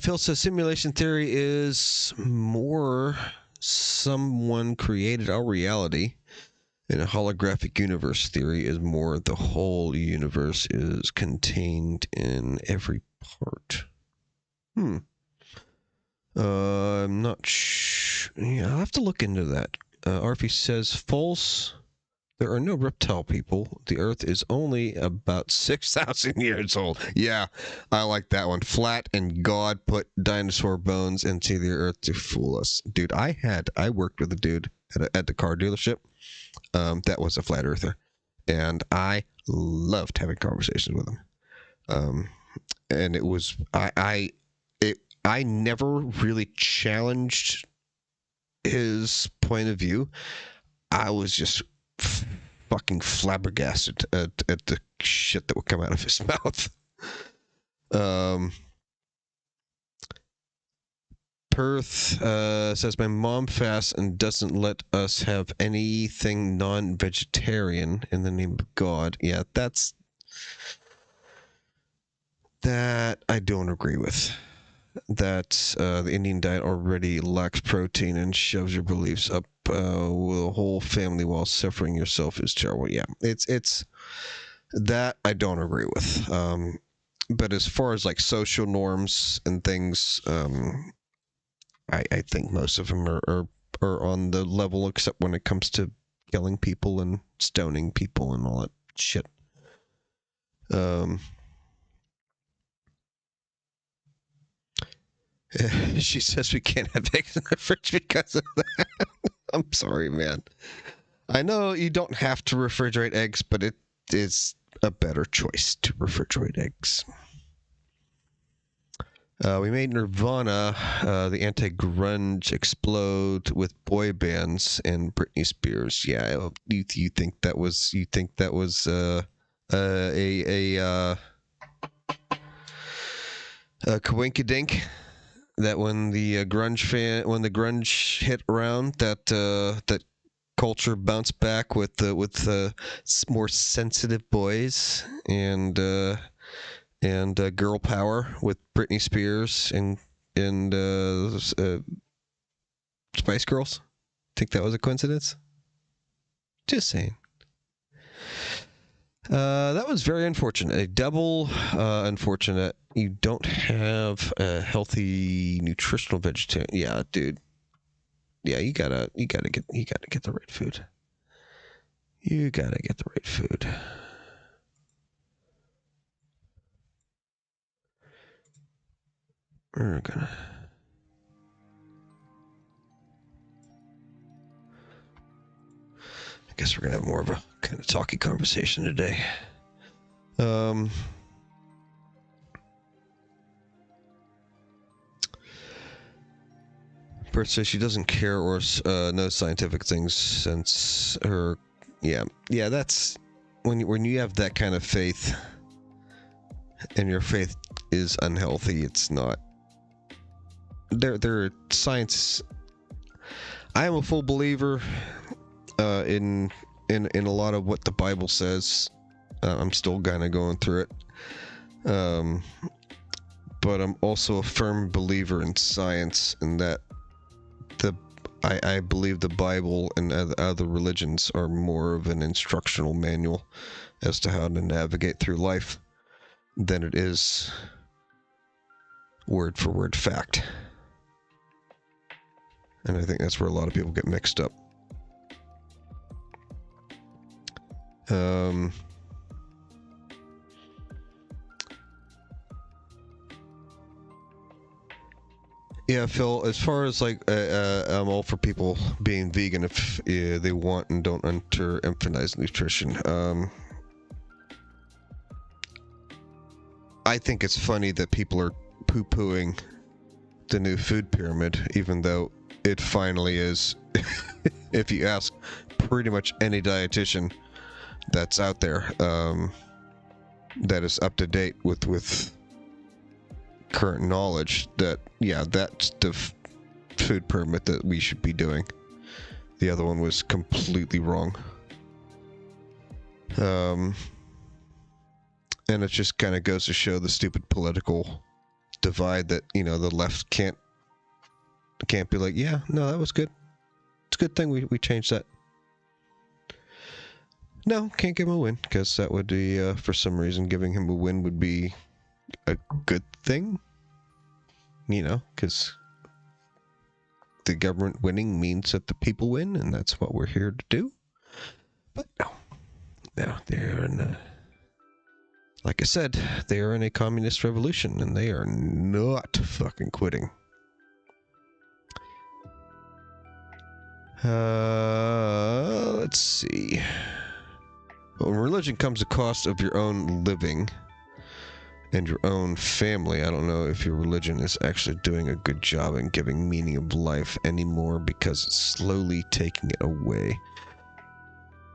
Phil says simulation theory is more someone created our reality, and a holographic universe theory is more the whole universe is contained in every part. I'm not sure. Yeah, I'll have to look into that. Arfie says false. There are no reptile people. The Earth is only about 6,000 years old. Yeah, I like that one. Flat, and God put dinosaur bones into the Earth to fool us. Dude, I worked with a dude at the car dealership that was a flat earther, and I loved having conversations with him. And it was I never really challenged his point of view. I was just fucking flabbergasted at the shit that would come out of his mouth. Perth says my mom fasts and doesn't let us have anything non-vegetarian in the name of God. Yeah, that I don't agree with. That the Indian diet already lacks protein and shoves your beliefs up with a whole family while suffering yourself is terrible. Yeah, it's that I don't agree with. But as far as like social norms and things, I think most of them are on the level, except when it comes to killing people and stoning people and all that shit. She says we can't have eggs in the fridge because of that. I'm sorry, man. I know you don't have to refrigerate eggs, but it is a better choice to refrigerate eggs. We made Nirvana, the anti-grunge, explode with boy bands and Britney Spears. Yeah, you think that was a coinkydink? That when the grunge hit around, that culture bounced back with more sensitive boys and girl power with Britney Spears and Spice Girls. Think that was a coincidence? Just saying. That was very unfortunate. A double unfortunate. You don't have a healthy nutritional vegetarian. Yeah, dude. Yeah, you gotta get the right food. You gotta get the right food. We're gonna. I guess we're gonna have more of a kind of talky conversation today. Bert says she doesn't care or know scientific things since her. Yeah, that's when you have that kind of faith, and your faith is unhealthy. It's not. There science. I am a full believer in a lot of what the Bible says. I'm still kind of going through it. But I'm also a firm believer in science, and that I believe the Bible and other religions are more of an instructional manual as to how to navigate through life than it is word for word fact. And I think that's where a lot of people get mixed up. Yeah, Phil, as far as like, I'm all for people being vegan if they want and don't emphasize nutrition. I think it's funny that people are poo-pooing the new food pyramid, even though it finally is, if you ask pretty much any dietitian that's out there, that is up to date with current knowledge, that, yeah, that's the food pyramid that we should be doing. The other one was completely wrong. And it just kind of goes to show the stupid political divide that, you know, the left can't be like, yeah, no, that was good. It's a good thing we changed that. No, can't give him a win, because that would be, for some reason, giving him a win would be a good thing. You know, because the government winning means that the people win, and that's what we're here to do. But no, they're in a, like I said, they are in a communist revolution, and they are not fucking quitting. Let's see. When religion comes at the cost of your own living and your own family, I don't know if your religion is actually doing a good job in giving meaning of life anymore, because it's slowly taking it away.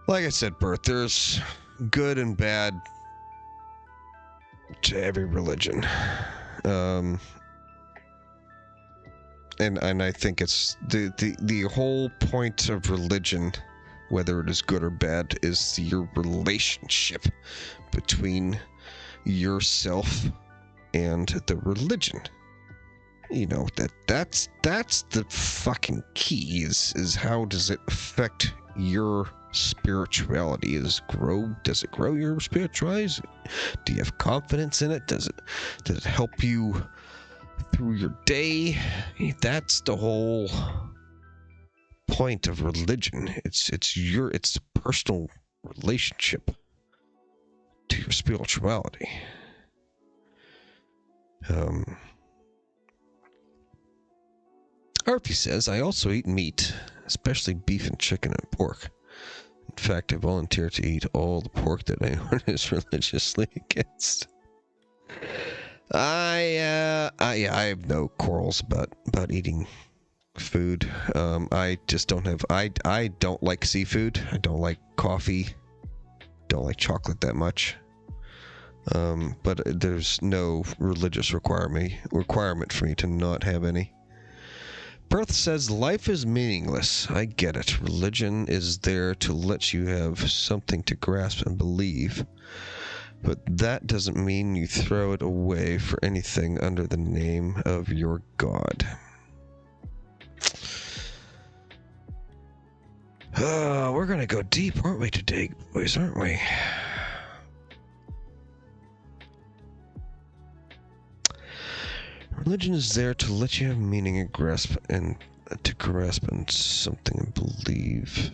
Like I said, Bert, there's good and bad to every religion. And I think it's the whole point of religion, whether it is good or bad, is your relationship between yourself and the religion. You know, that's the fucking key, is how does it affect your spirituality? Does it grow your spirituality? Do you have confidence in it? Does it help you through your day? That's the whole point of religion. It's the personal relationship to your spirituality. Arthur says, I also eat meat, especially beef and chicken and pork. In fact, I volunteer to eat all the pork that anyone is religiously against. I have no quarrels about eating food. I just don't have, I don't like seafood. I don't like coffee. Don't like chocolate that much. But there's no religious requirement for me to not have any. Perth says, life is meaningless. I get it. Religion is there to let you have something to grasp and believe. But that doesn't mean you throw it away for anything under the name of your God. We're gonna go deep, aren't we, today, boys, aren't we? Religion is there to let you have meaning and grasp and something and believe.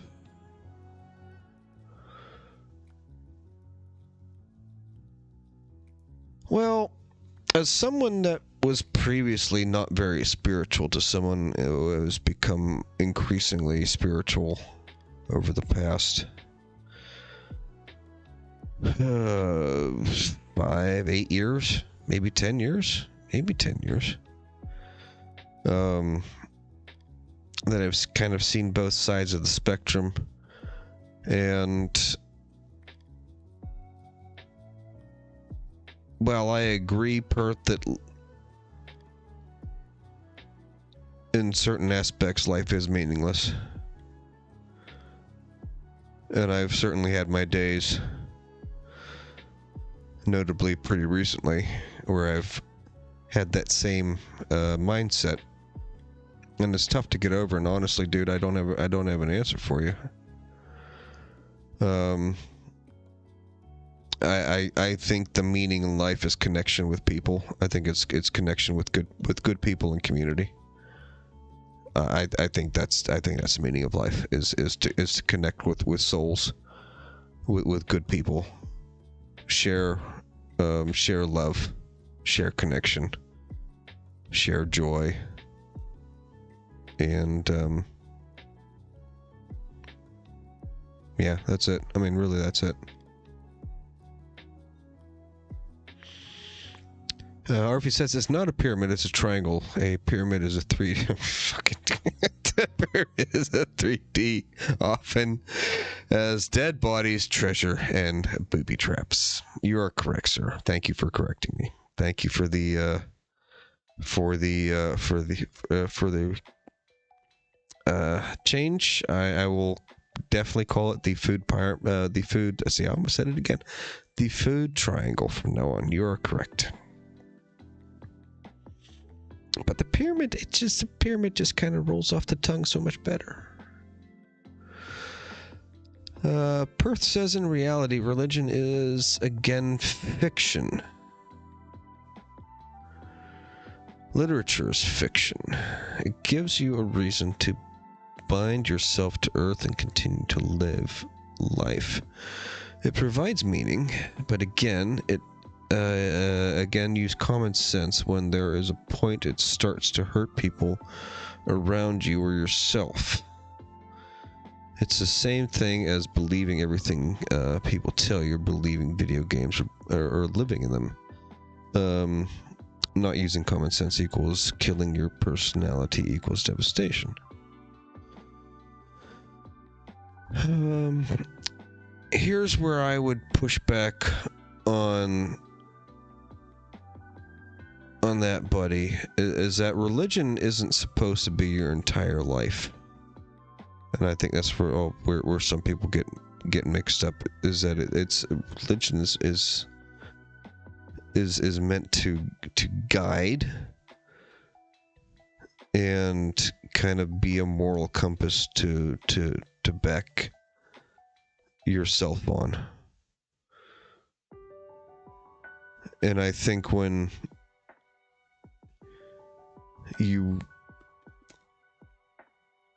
Well, as someone that was previously not very spiritual to someone who has become increasingly spiritual over the past 5, 8 years, maybe 10 years. That I've kind of seen both sides of the spectrum, and well, I agree, Perth, that in certain aspects life is meaningless. And I've certainly had my days, notably pretty recently, where I've had that same mindset, and it's tough to get over. And honestly, dude, I don't have an answer for you. I think the meaning in life is connection with people. I think it's connection with good people and community. I think that's the meaning of life is to connect with souls, with good people, share love, share connection, share joy, and yeah, that's it. I mean, really, that's it. Arfie says it's not a pyramid, it's a triangle. A pyramid is a three. Fucking. A pyramid is a 3D, often as dead bodies, treasure, and booby traps. You are correct, sir. Thank you for correcting me. Thank you for the change. I will definitely call it the food the food. See, I almost said it again. The food triangle from now on. You are correct. But the pyramid just kind of rolls off the tongue so much better. Perth says in reality, religion is again fiction. Literature is fiction. It gives you a reason to bind yourself to earth and continue to live life. It provides meaning, but again, use common sense. When there is a point it starts to hurt people around you or yourself. It's the same thing as believing everything people tell you, believing video games or living in them. Not using common sense equals killing your personality equals devastation. Here's where I would push back on that, buddy, is that religion isn't supposed to be your entire life. And I think that's where some people get mixed up, is that it's religion is meant to guide and kind of be a moral compass to back yourself on. And I think when you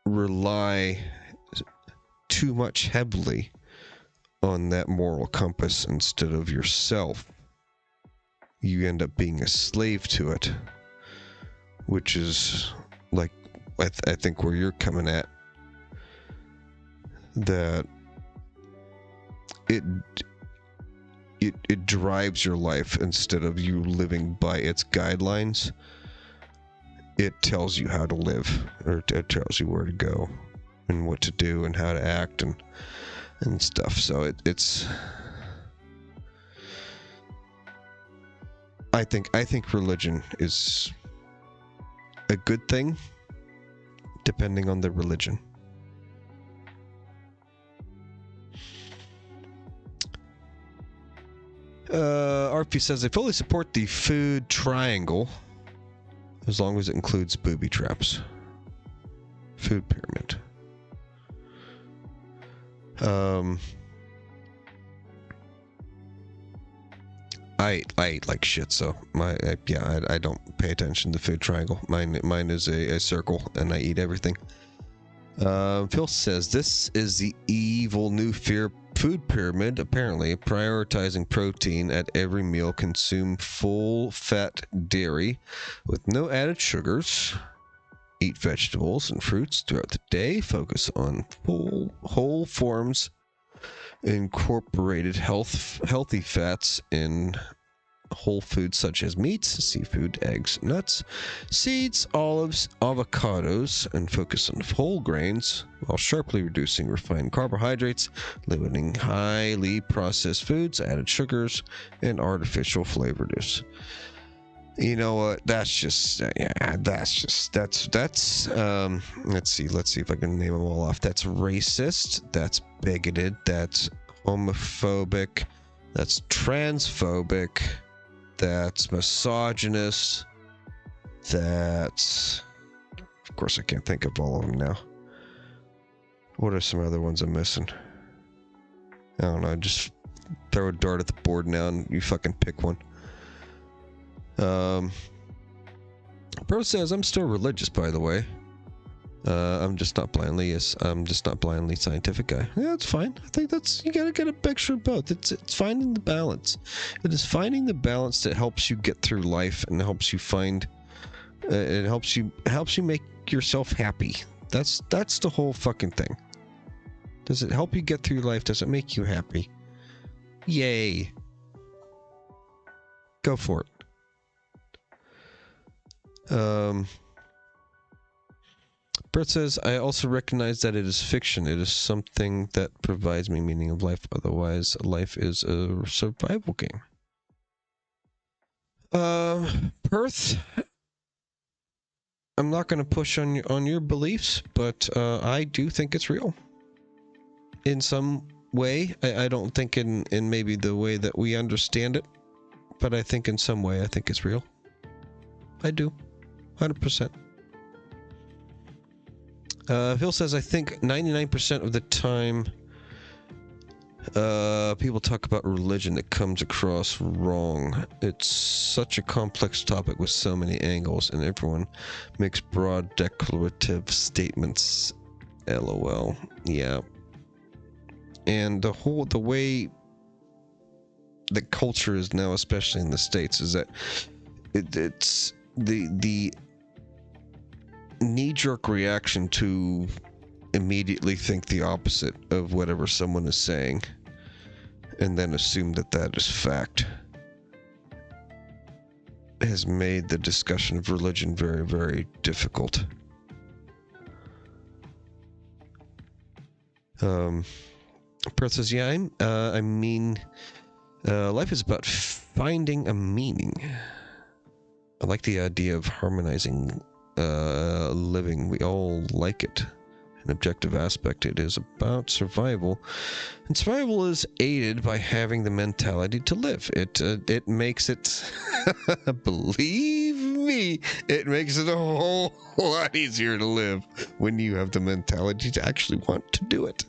rely too much heavily on that moral compass instead of yourself, you end up being a slave to it, which is like I think where you're coming at, that it drives your life instead of you living by its guidelines. It tells you how to live, or it tells you where to go and what to do and how to act and stuff. So it's I think religion is a good thing depending on the religion. RP says I fully support the food triangle as long as it includes booby traps. Food pyramid. I eat like shit, so I don't pay attention to the food triangle. Mine is a circle, and I eat everything. Phil says this is the evil new food pyramid, apparently prioritizing protein at every meal, consume full fat dairy with no added sugars, eat vegetables and fruits throughout the day, focus on whole forms, incorporated healthy fats in whole foods such as meats, seafood, eggs, nuts, seeds, olives, avocados, and focus on whole grains while sharply reducing refined carbohydrates, limiting highly processed foods, added sugars, and artificial flavors. You know what? That's let's see if I can name them all off. That's racist, that's bigoted, that's homophobic, that's transphobic, that's misogynist, that's... Of course, I can't think of all of them now. What are some other ones I'm missing? I don't know, just throw a dart at the board now and you fucking pick one. Bro says, I'm still religious, by the way. I'm just not blindly scientific guy. Yeah, that's fine. I think you gotta get a mixture of both. It's finding the balance. It is finding the balance that helps you get through life and helps you find. It helps you make yourself happy. That's the whole fucking thing. Does it help you get through life? Does it make you happy? Yay. Go for it. Brett says, I also recognize that it is fiction. It is something that provides me meaning of life. Otherwise, life is a survival game. Perth, I'm not going to push on your beliefs, but I do think it's real. In some way. I don't think in maybe the way that we understand it, but I think in some way I think it's real. I do. 100%. Phil says, I think 99% of the time people talk about religion, it comes across wrong. It's such a complex topic with so many angles, and everyone makes broad declarative statements. LOL. Yeah. And the way the culture is now, especially in the States, is that it's the knee-jerk reaction to immediately think the opposite of whatever someone is saying and then assume that is fact has made the discussion of religion very, very difficult. Perth says, yeah, I mean, life is about finding a meaning. I like the idea of harmonizing living. We all like it. An objective aspect. It is about survival, and survival is aided by having the mentality to live. It makes it, believe me, it makes it a whole lot easier to live when you have the mentality to actually want to do it.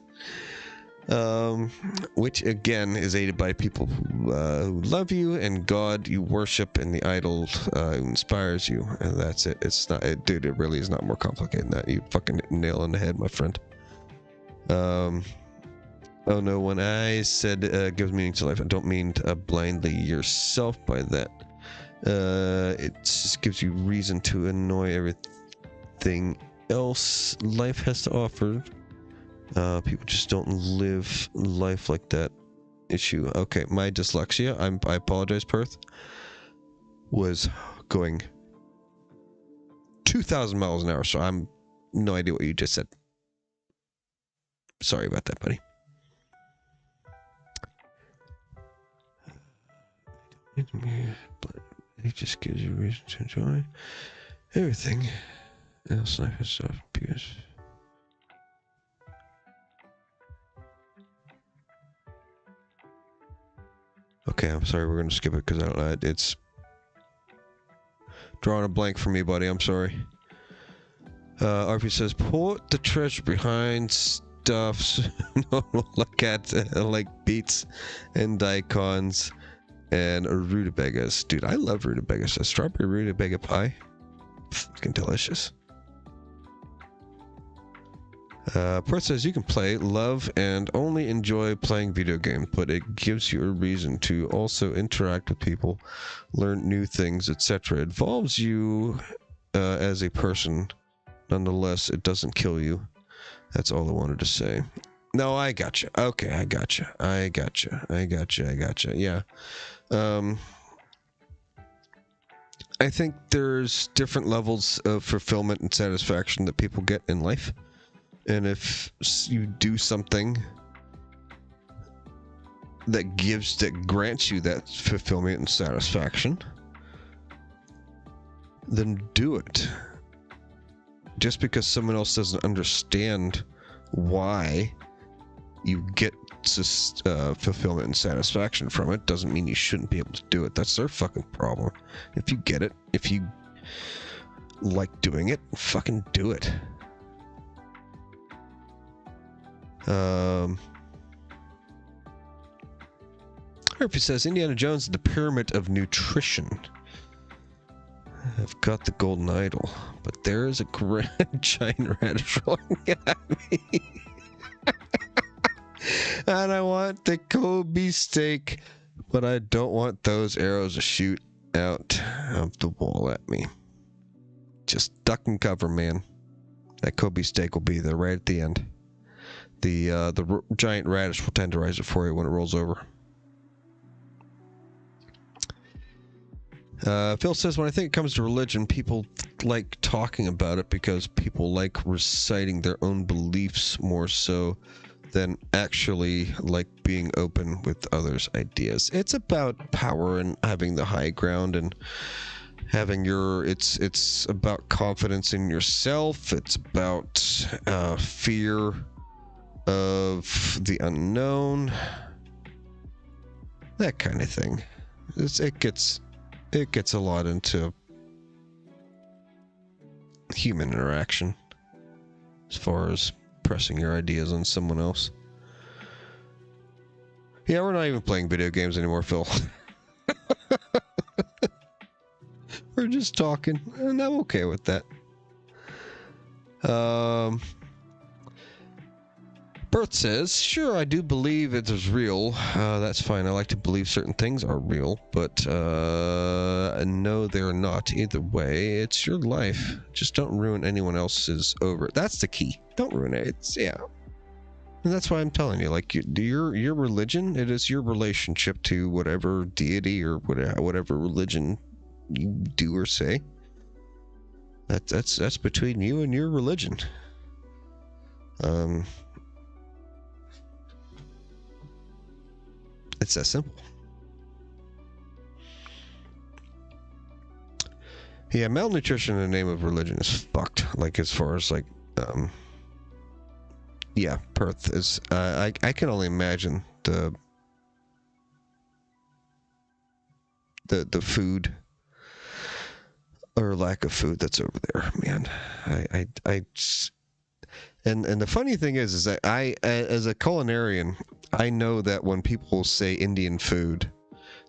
Which again is aided by people who love you and God you worship and the idol who inspires you, and that's it. It's not, dude, it really is not more complicated than that. You fucking nail on the head, my friend. Oh no, when I said gives meaning to life, I don't mean blindly yourself by that. It just gives you reason to annoy everything else life has to offer. People just don't live life like that. Issue. Okay, my dyslexia, I apologize, Perth, was going 2,000 miles an hour, so I'm no idea what you just said. Sorry about that, buddy. It just gives you reason to enjoy everything else life has stuff because okay, I'm sorry, we're gonna skip it because I don't know, it's drawing a blank for me, buddy. I'm sorry. RP says, put the treasure behind stuff so no one will look at like beets and daikons and rutabagas. Dude, I love rutabagas. A strawberry rutabaga pie, fucking delicious. Perth says, you can play, love, and only enjoy playing video games, but it gives you a reason to also interact with people, learn new things, etc. It involves you as a person. Nonetheless, it doesn't kill you. That's all I wanted to say. No, I gotcha. Okay, I gotcha. Yeah. I think there's different levels of fulfillment and satisfaction that people get in life. And if you do something that grants you that fulfillment and satisfaction, then do it. Just because someone else doesn't understand why you get fulfillment and satisfaction from it doesn't mean you shouldn't be able to do it. That's their fucking problem. If you get it, if you like doing it, fucking do it. Murphy says Indiana Jones, the Pyramid of Nutrition. I've got the golden idol, but there is a giant radish rolling at me. And I want the Kobe steak, but I don't want those arrows to shoot out of the wall at me. Just duck and cover, man. That Kobe steak will be there right at the end. The giant radish will tenderize it for you when it rolls over. Phil says, when I think it comes to religion, people like talking about it because people like reciting their own beliefs more so than actually like being open with others' ideas. It's about power and having the high ground and having it's about confidence in yourself. It's about fear of the unknown, that kind of thing. It gets a lot into human interaction as far as pressing your ideas on someone else. Yeah, we're not even playing video games anymore, Phil. We're just talking, and I'm okay with that. Birth says, sure, I do believe it is real. That's fine. I like to believe certain things are real, but no, they're not. Either way, it's your life. Just don't ruin anyone else's over it. That's the key. Don't ruin it. Yeah. And that's why I'm telling you, like, your religion, it is your relationship to whatever deity or whatever religion you do or say. That's between you and your religion. It's that simple. Yeah, malnutrition in the name of religion is fucked. Like, as far as like, yeah, Perth is. I can only imagine the food or lack of food that's over there, man. And the funny thing is that I, as a culinarian, I know that when people say Indian food,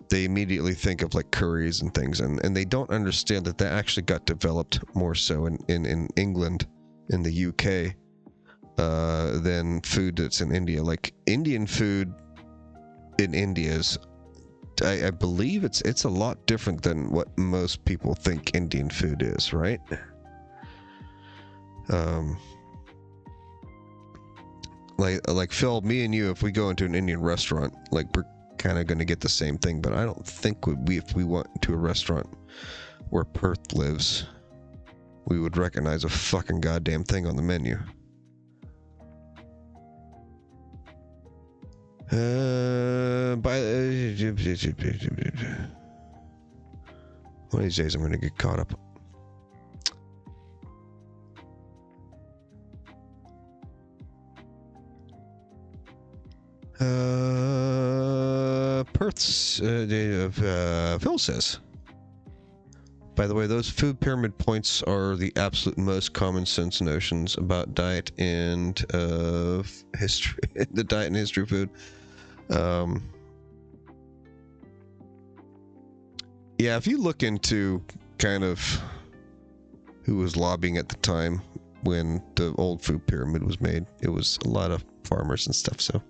they immediately think of like curries and things, and they don't understand that actually got developed more so in England, in the UK, than food that's in India. Like Indian food in India is, I believe it's a lot different than what most people think Indian food is, right? Like Phil, me and you, if we go into an Indian restaurant, like we're kind of going to get the same thing, but I don't think if we went to a restaurant where Perth lives, we would recognize a fucking goddamn thing on the menu. One of these days I'm going to get caught up. Perth's Phil says, by the way, those food pyramid points are the absolute most common sense notions about diet and history, the diet and history of food. Yeah, if you look into kind of who was lobbying at the time when the old food pyramid was made, it was a lot of farmers and stuff. So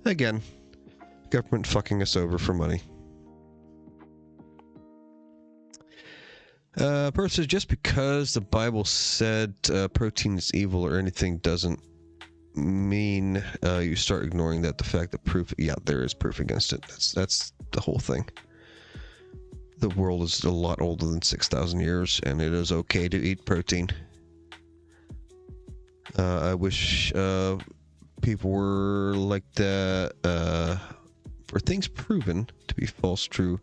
again, government fucking us over for money. Person says, just because the Bible said protein is evil or anything doesn't mean you start ignoring that. The fact that proof, yeah, there is proof against it. That's the whole thing. The world is a lot older than 6,000 years, and it is okay to eat protein. I wish people were like that. For things proven to be false, true.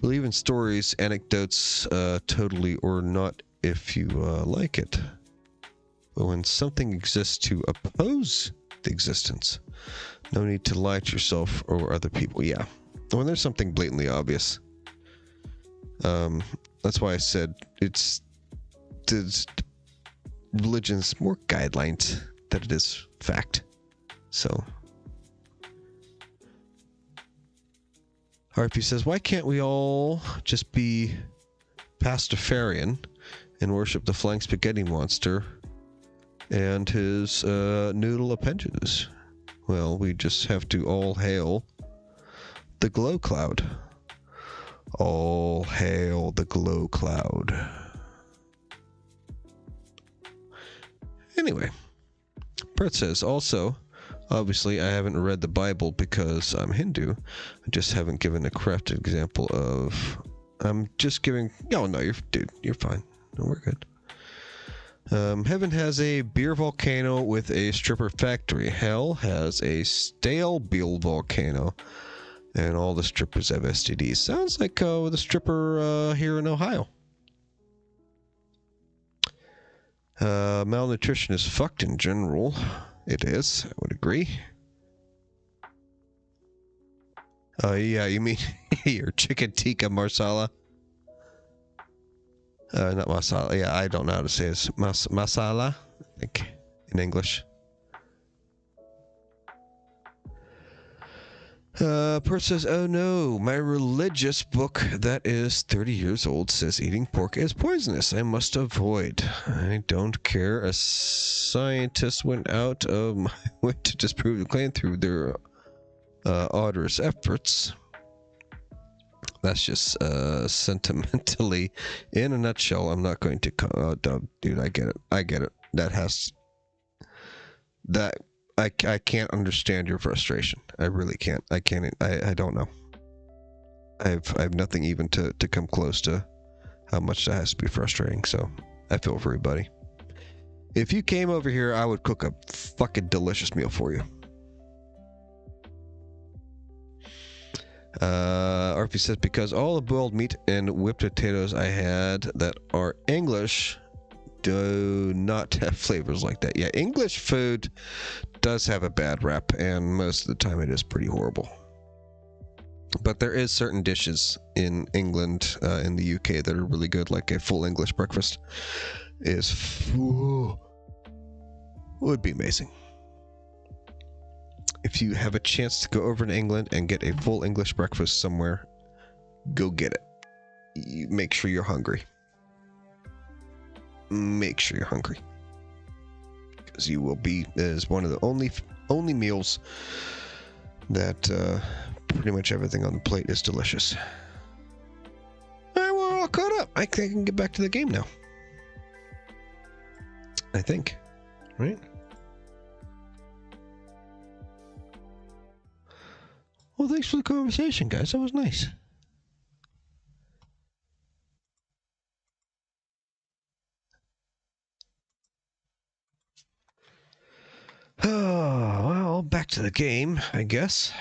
Believe in stories, anecdotes, totally or not if you like it. But when something exists to oppose the existence, no need to lie to yourself or other people. Yeah. When there's something blatantly obvious. That's why I said religion's more guidelines than it is fact. So RP says, why can't we all just be pastafarian and worship the flying spaghetti monster and his noodle appendages? Well, we just have to all hail the glow cloud. All hail the glow cloud. Anyway, Bert says, also, obviously I haven't read the Bible because I'm Hindu. I just haven't given a correct example of... I'm just giving... Oh, no, you're fine. No, we're good. Heaven has a beer volcano with a stripper factory. Hell has a stale beer volcano, and all the strippers have STDs. Sounds like the stripper here in Ohio. Malnutrition is fucked in general. It is, I would agree. Yeah, you mean your chicken tikka marsala? Not masala. Yeah, I don't know how to say it. Masala, I think, in English. Pert says, oh no, my religious book that is 30 years old says eating pork is poisonous. I must avoid. I don't care. A scientist went out of my way to disprove the claim through their arduous efforts. That's just sentimentally, in a nutshell. I'm not going to... dude, I get it. That has... That... I can't understand your frustration. I really can't. I don't know. I have nothing even to come close to how much that has to be frustrating. So I feel for everybody. If you came over here, I would cook a fucking delicious meal for you. RP says, because all the boiled meat and whipped potatoes I had that are English do not have flavors like that. Yeah, English food does have a bad rap, and most of the time it is pretty horrible. But there is certain dishes in England, in the UK, that are really good, like a full English breakfast would be amazing. If you have a chance to go over to England and get a full English breakfast somewhere, go get it. You make sure you're hungry. Make sure you're hungry. Because you will be, as one of the only meals that pretty much everything on the plate is delicious. Alright, well, we're all caught up. I think I can get back to the game now. I think. Right? Well, thanks for the conversation, guys. That was nice. Oh, well, back to the game, I guess.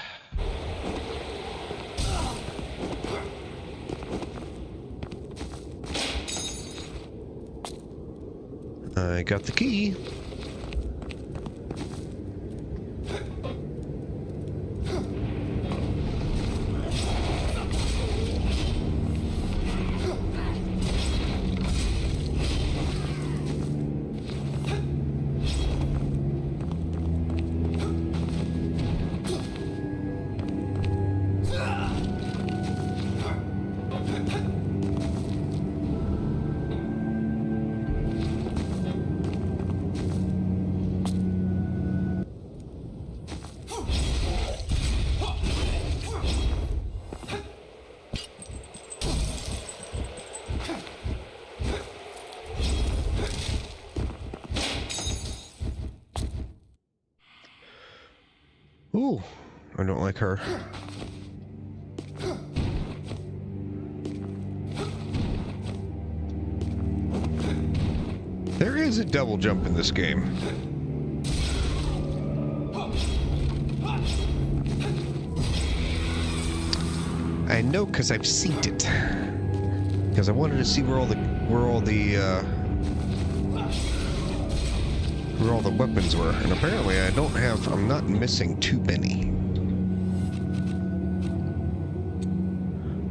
I got the key. Ooh, I don't like her. There is a double jump in this game. I know because I've seen it. Because I wanted to see where all the weapons were, and apparently I'm not missing too many.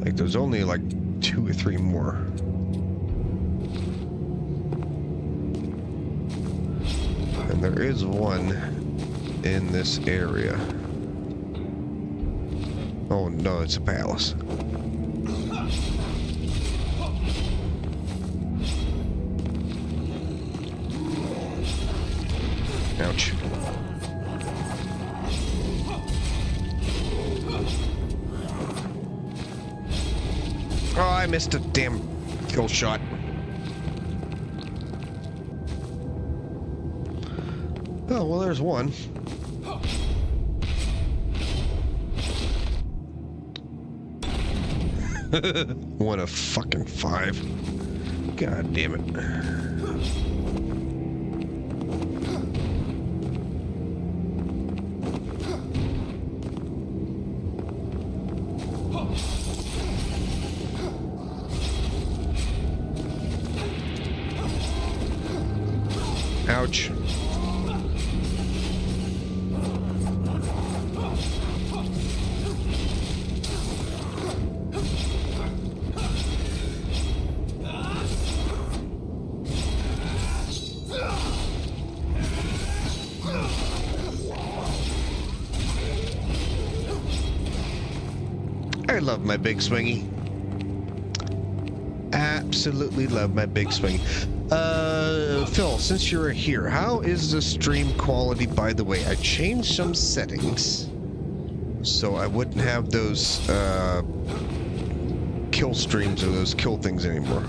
Like there's only like 2 or 3 more. And there is one in this area. Oh no, it's a palace. Ouch. Oh, I missed a damn kill shot. Oh, well, there's one. One of fucking 5. God damn it. Ouch. I love my big swingy. Absolutely love my big swingy. Phil, since you're here, how is the stream quality, by the way? I changed some settings so I wouldn't have those kill streams or those kill things anymore.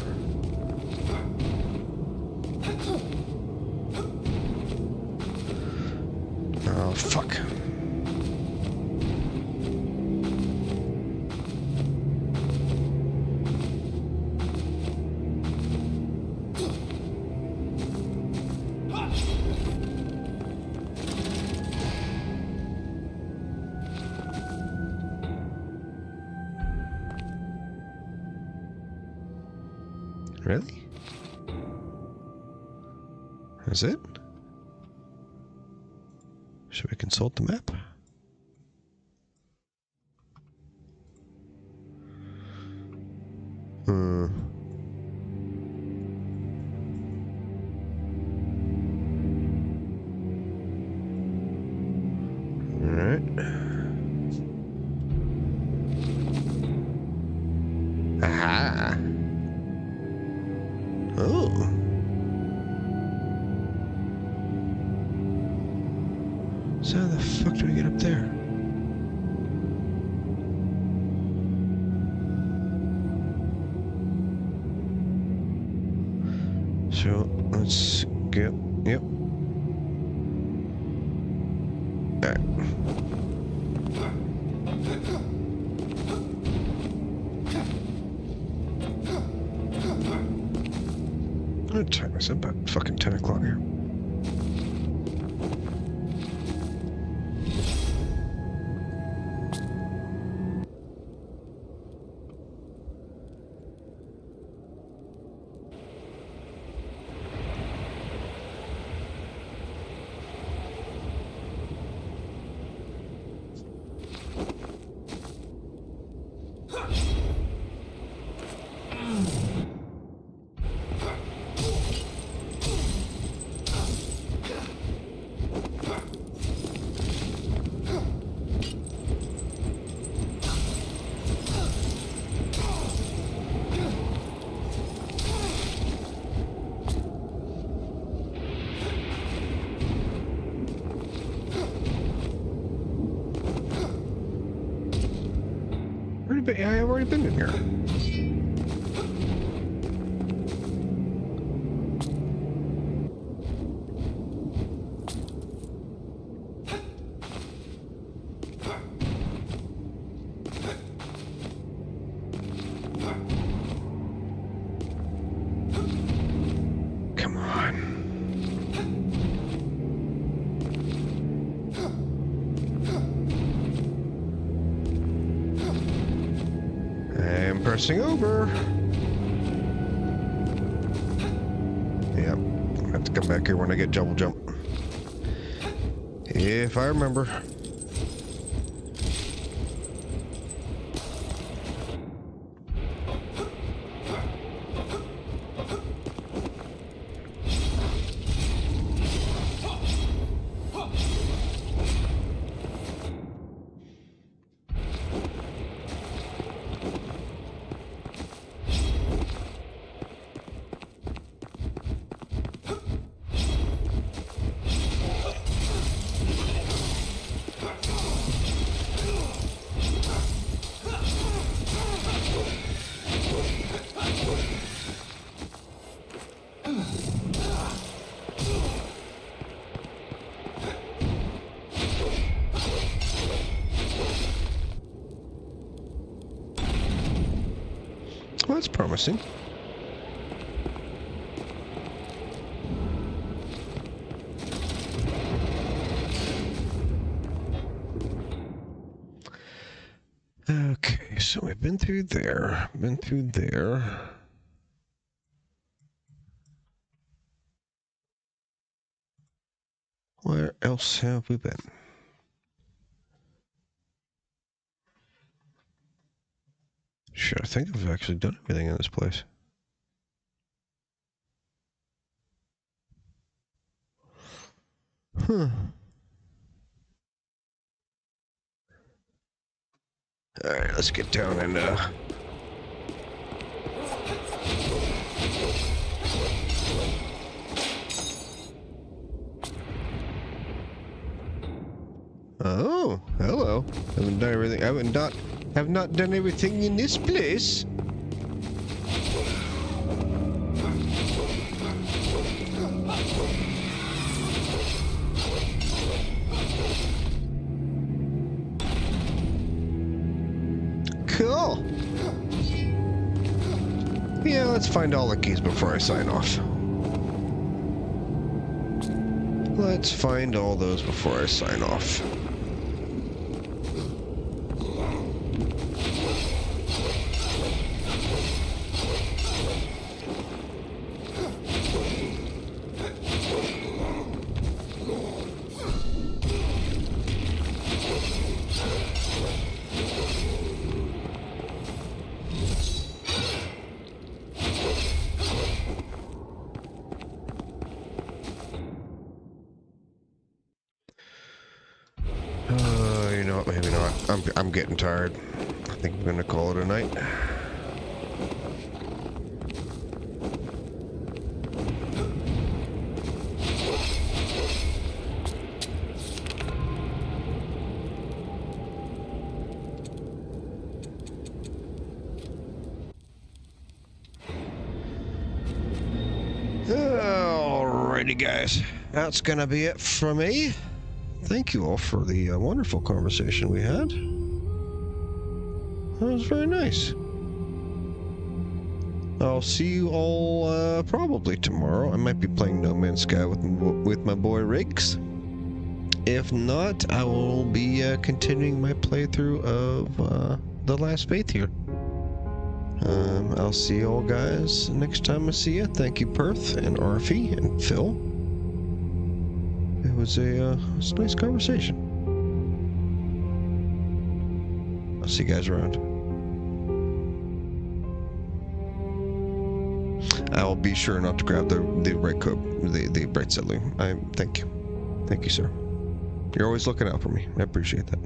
Oh, fuck. Really? Is it? Should we consult the map? Alright. Aha! Oh. So how the fuck do we get up there? So let's get, yep. Alright. What time is it? About fucking 10 o'clock here. I've already been in here. Come on. I'm pressing over. Yep. I have to come back here when I get double jump. If I remember. Well, that's promising. Okay, so we've been through there. Been through there. Where else have we been? Shit, I think I've actually done everything in this place. Huh. Alright, let's get down and, Oh, hello. Haven't done everything. Have not done everything in this place. Cool. Yeah, let's find all the keys before I sign off. Let's find all those before I sign off. You know what? Maybe not. I'm getting tired. I think I'm gonna call it a night. Alrighty, guys. That's gonna be it for me. Thank you all for the wonderful conversation we had. That was very nice. I'll see you all probably tomorrow. I might be playing No Man's Sky with my boy Riggs. If not, I will be continuing my playthrough of The Last Faith here. I'll see you all guys next time I see you. Thank you, Perth and Arfie and Phil. It was a nice conversation. I'll see you guys around. I will be sure not to grab the right code, the bright settling. Thank you, sir. You're always looking out for me. I appreciate that.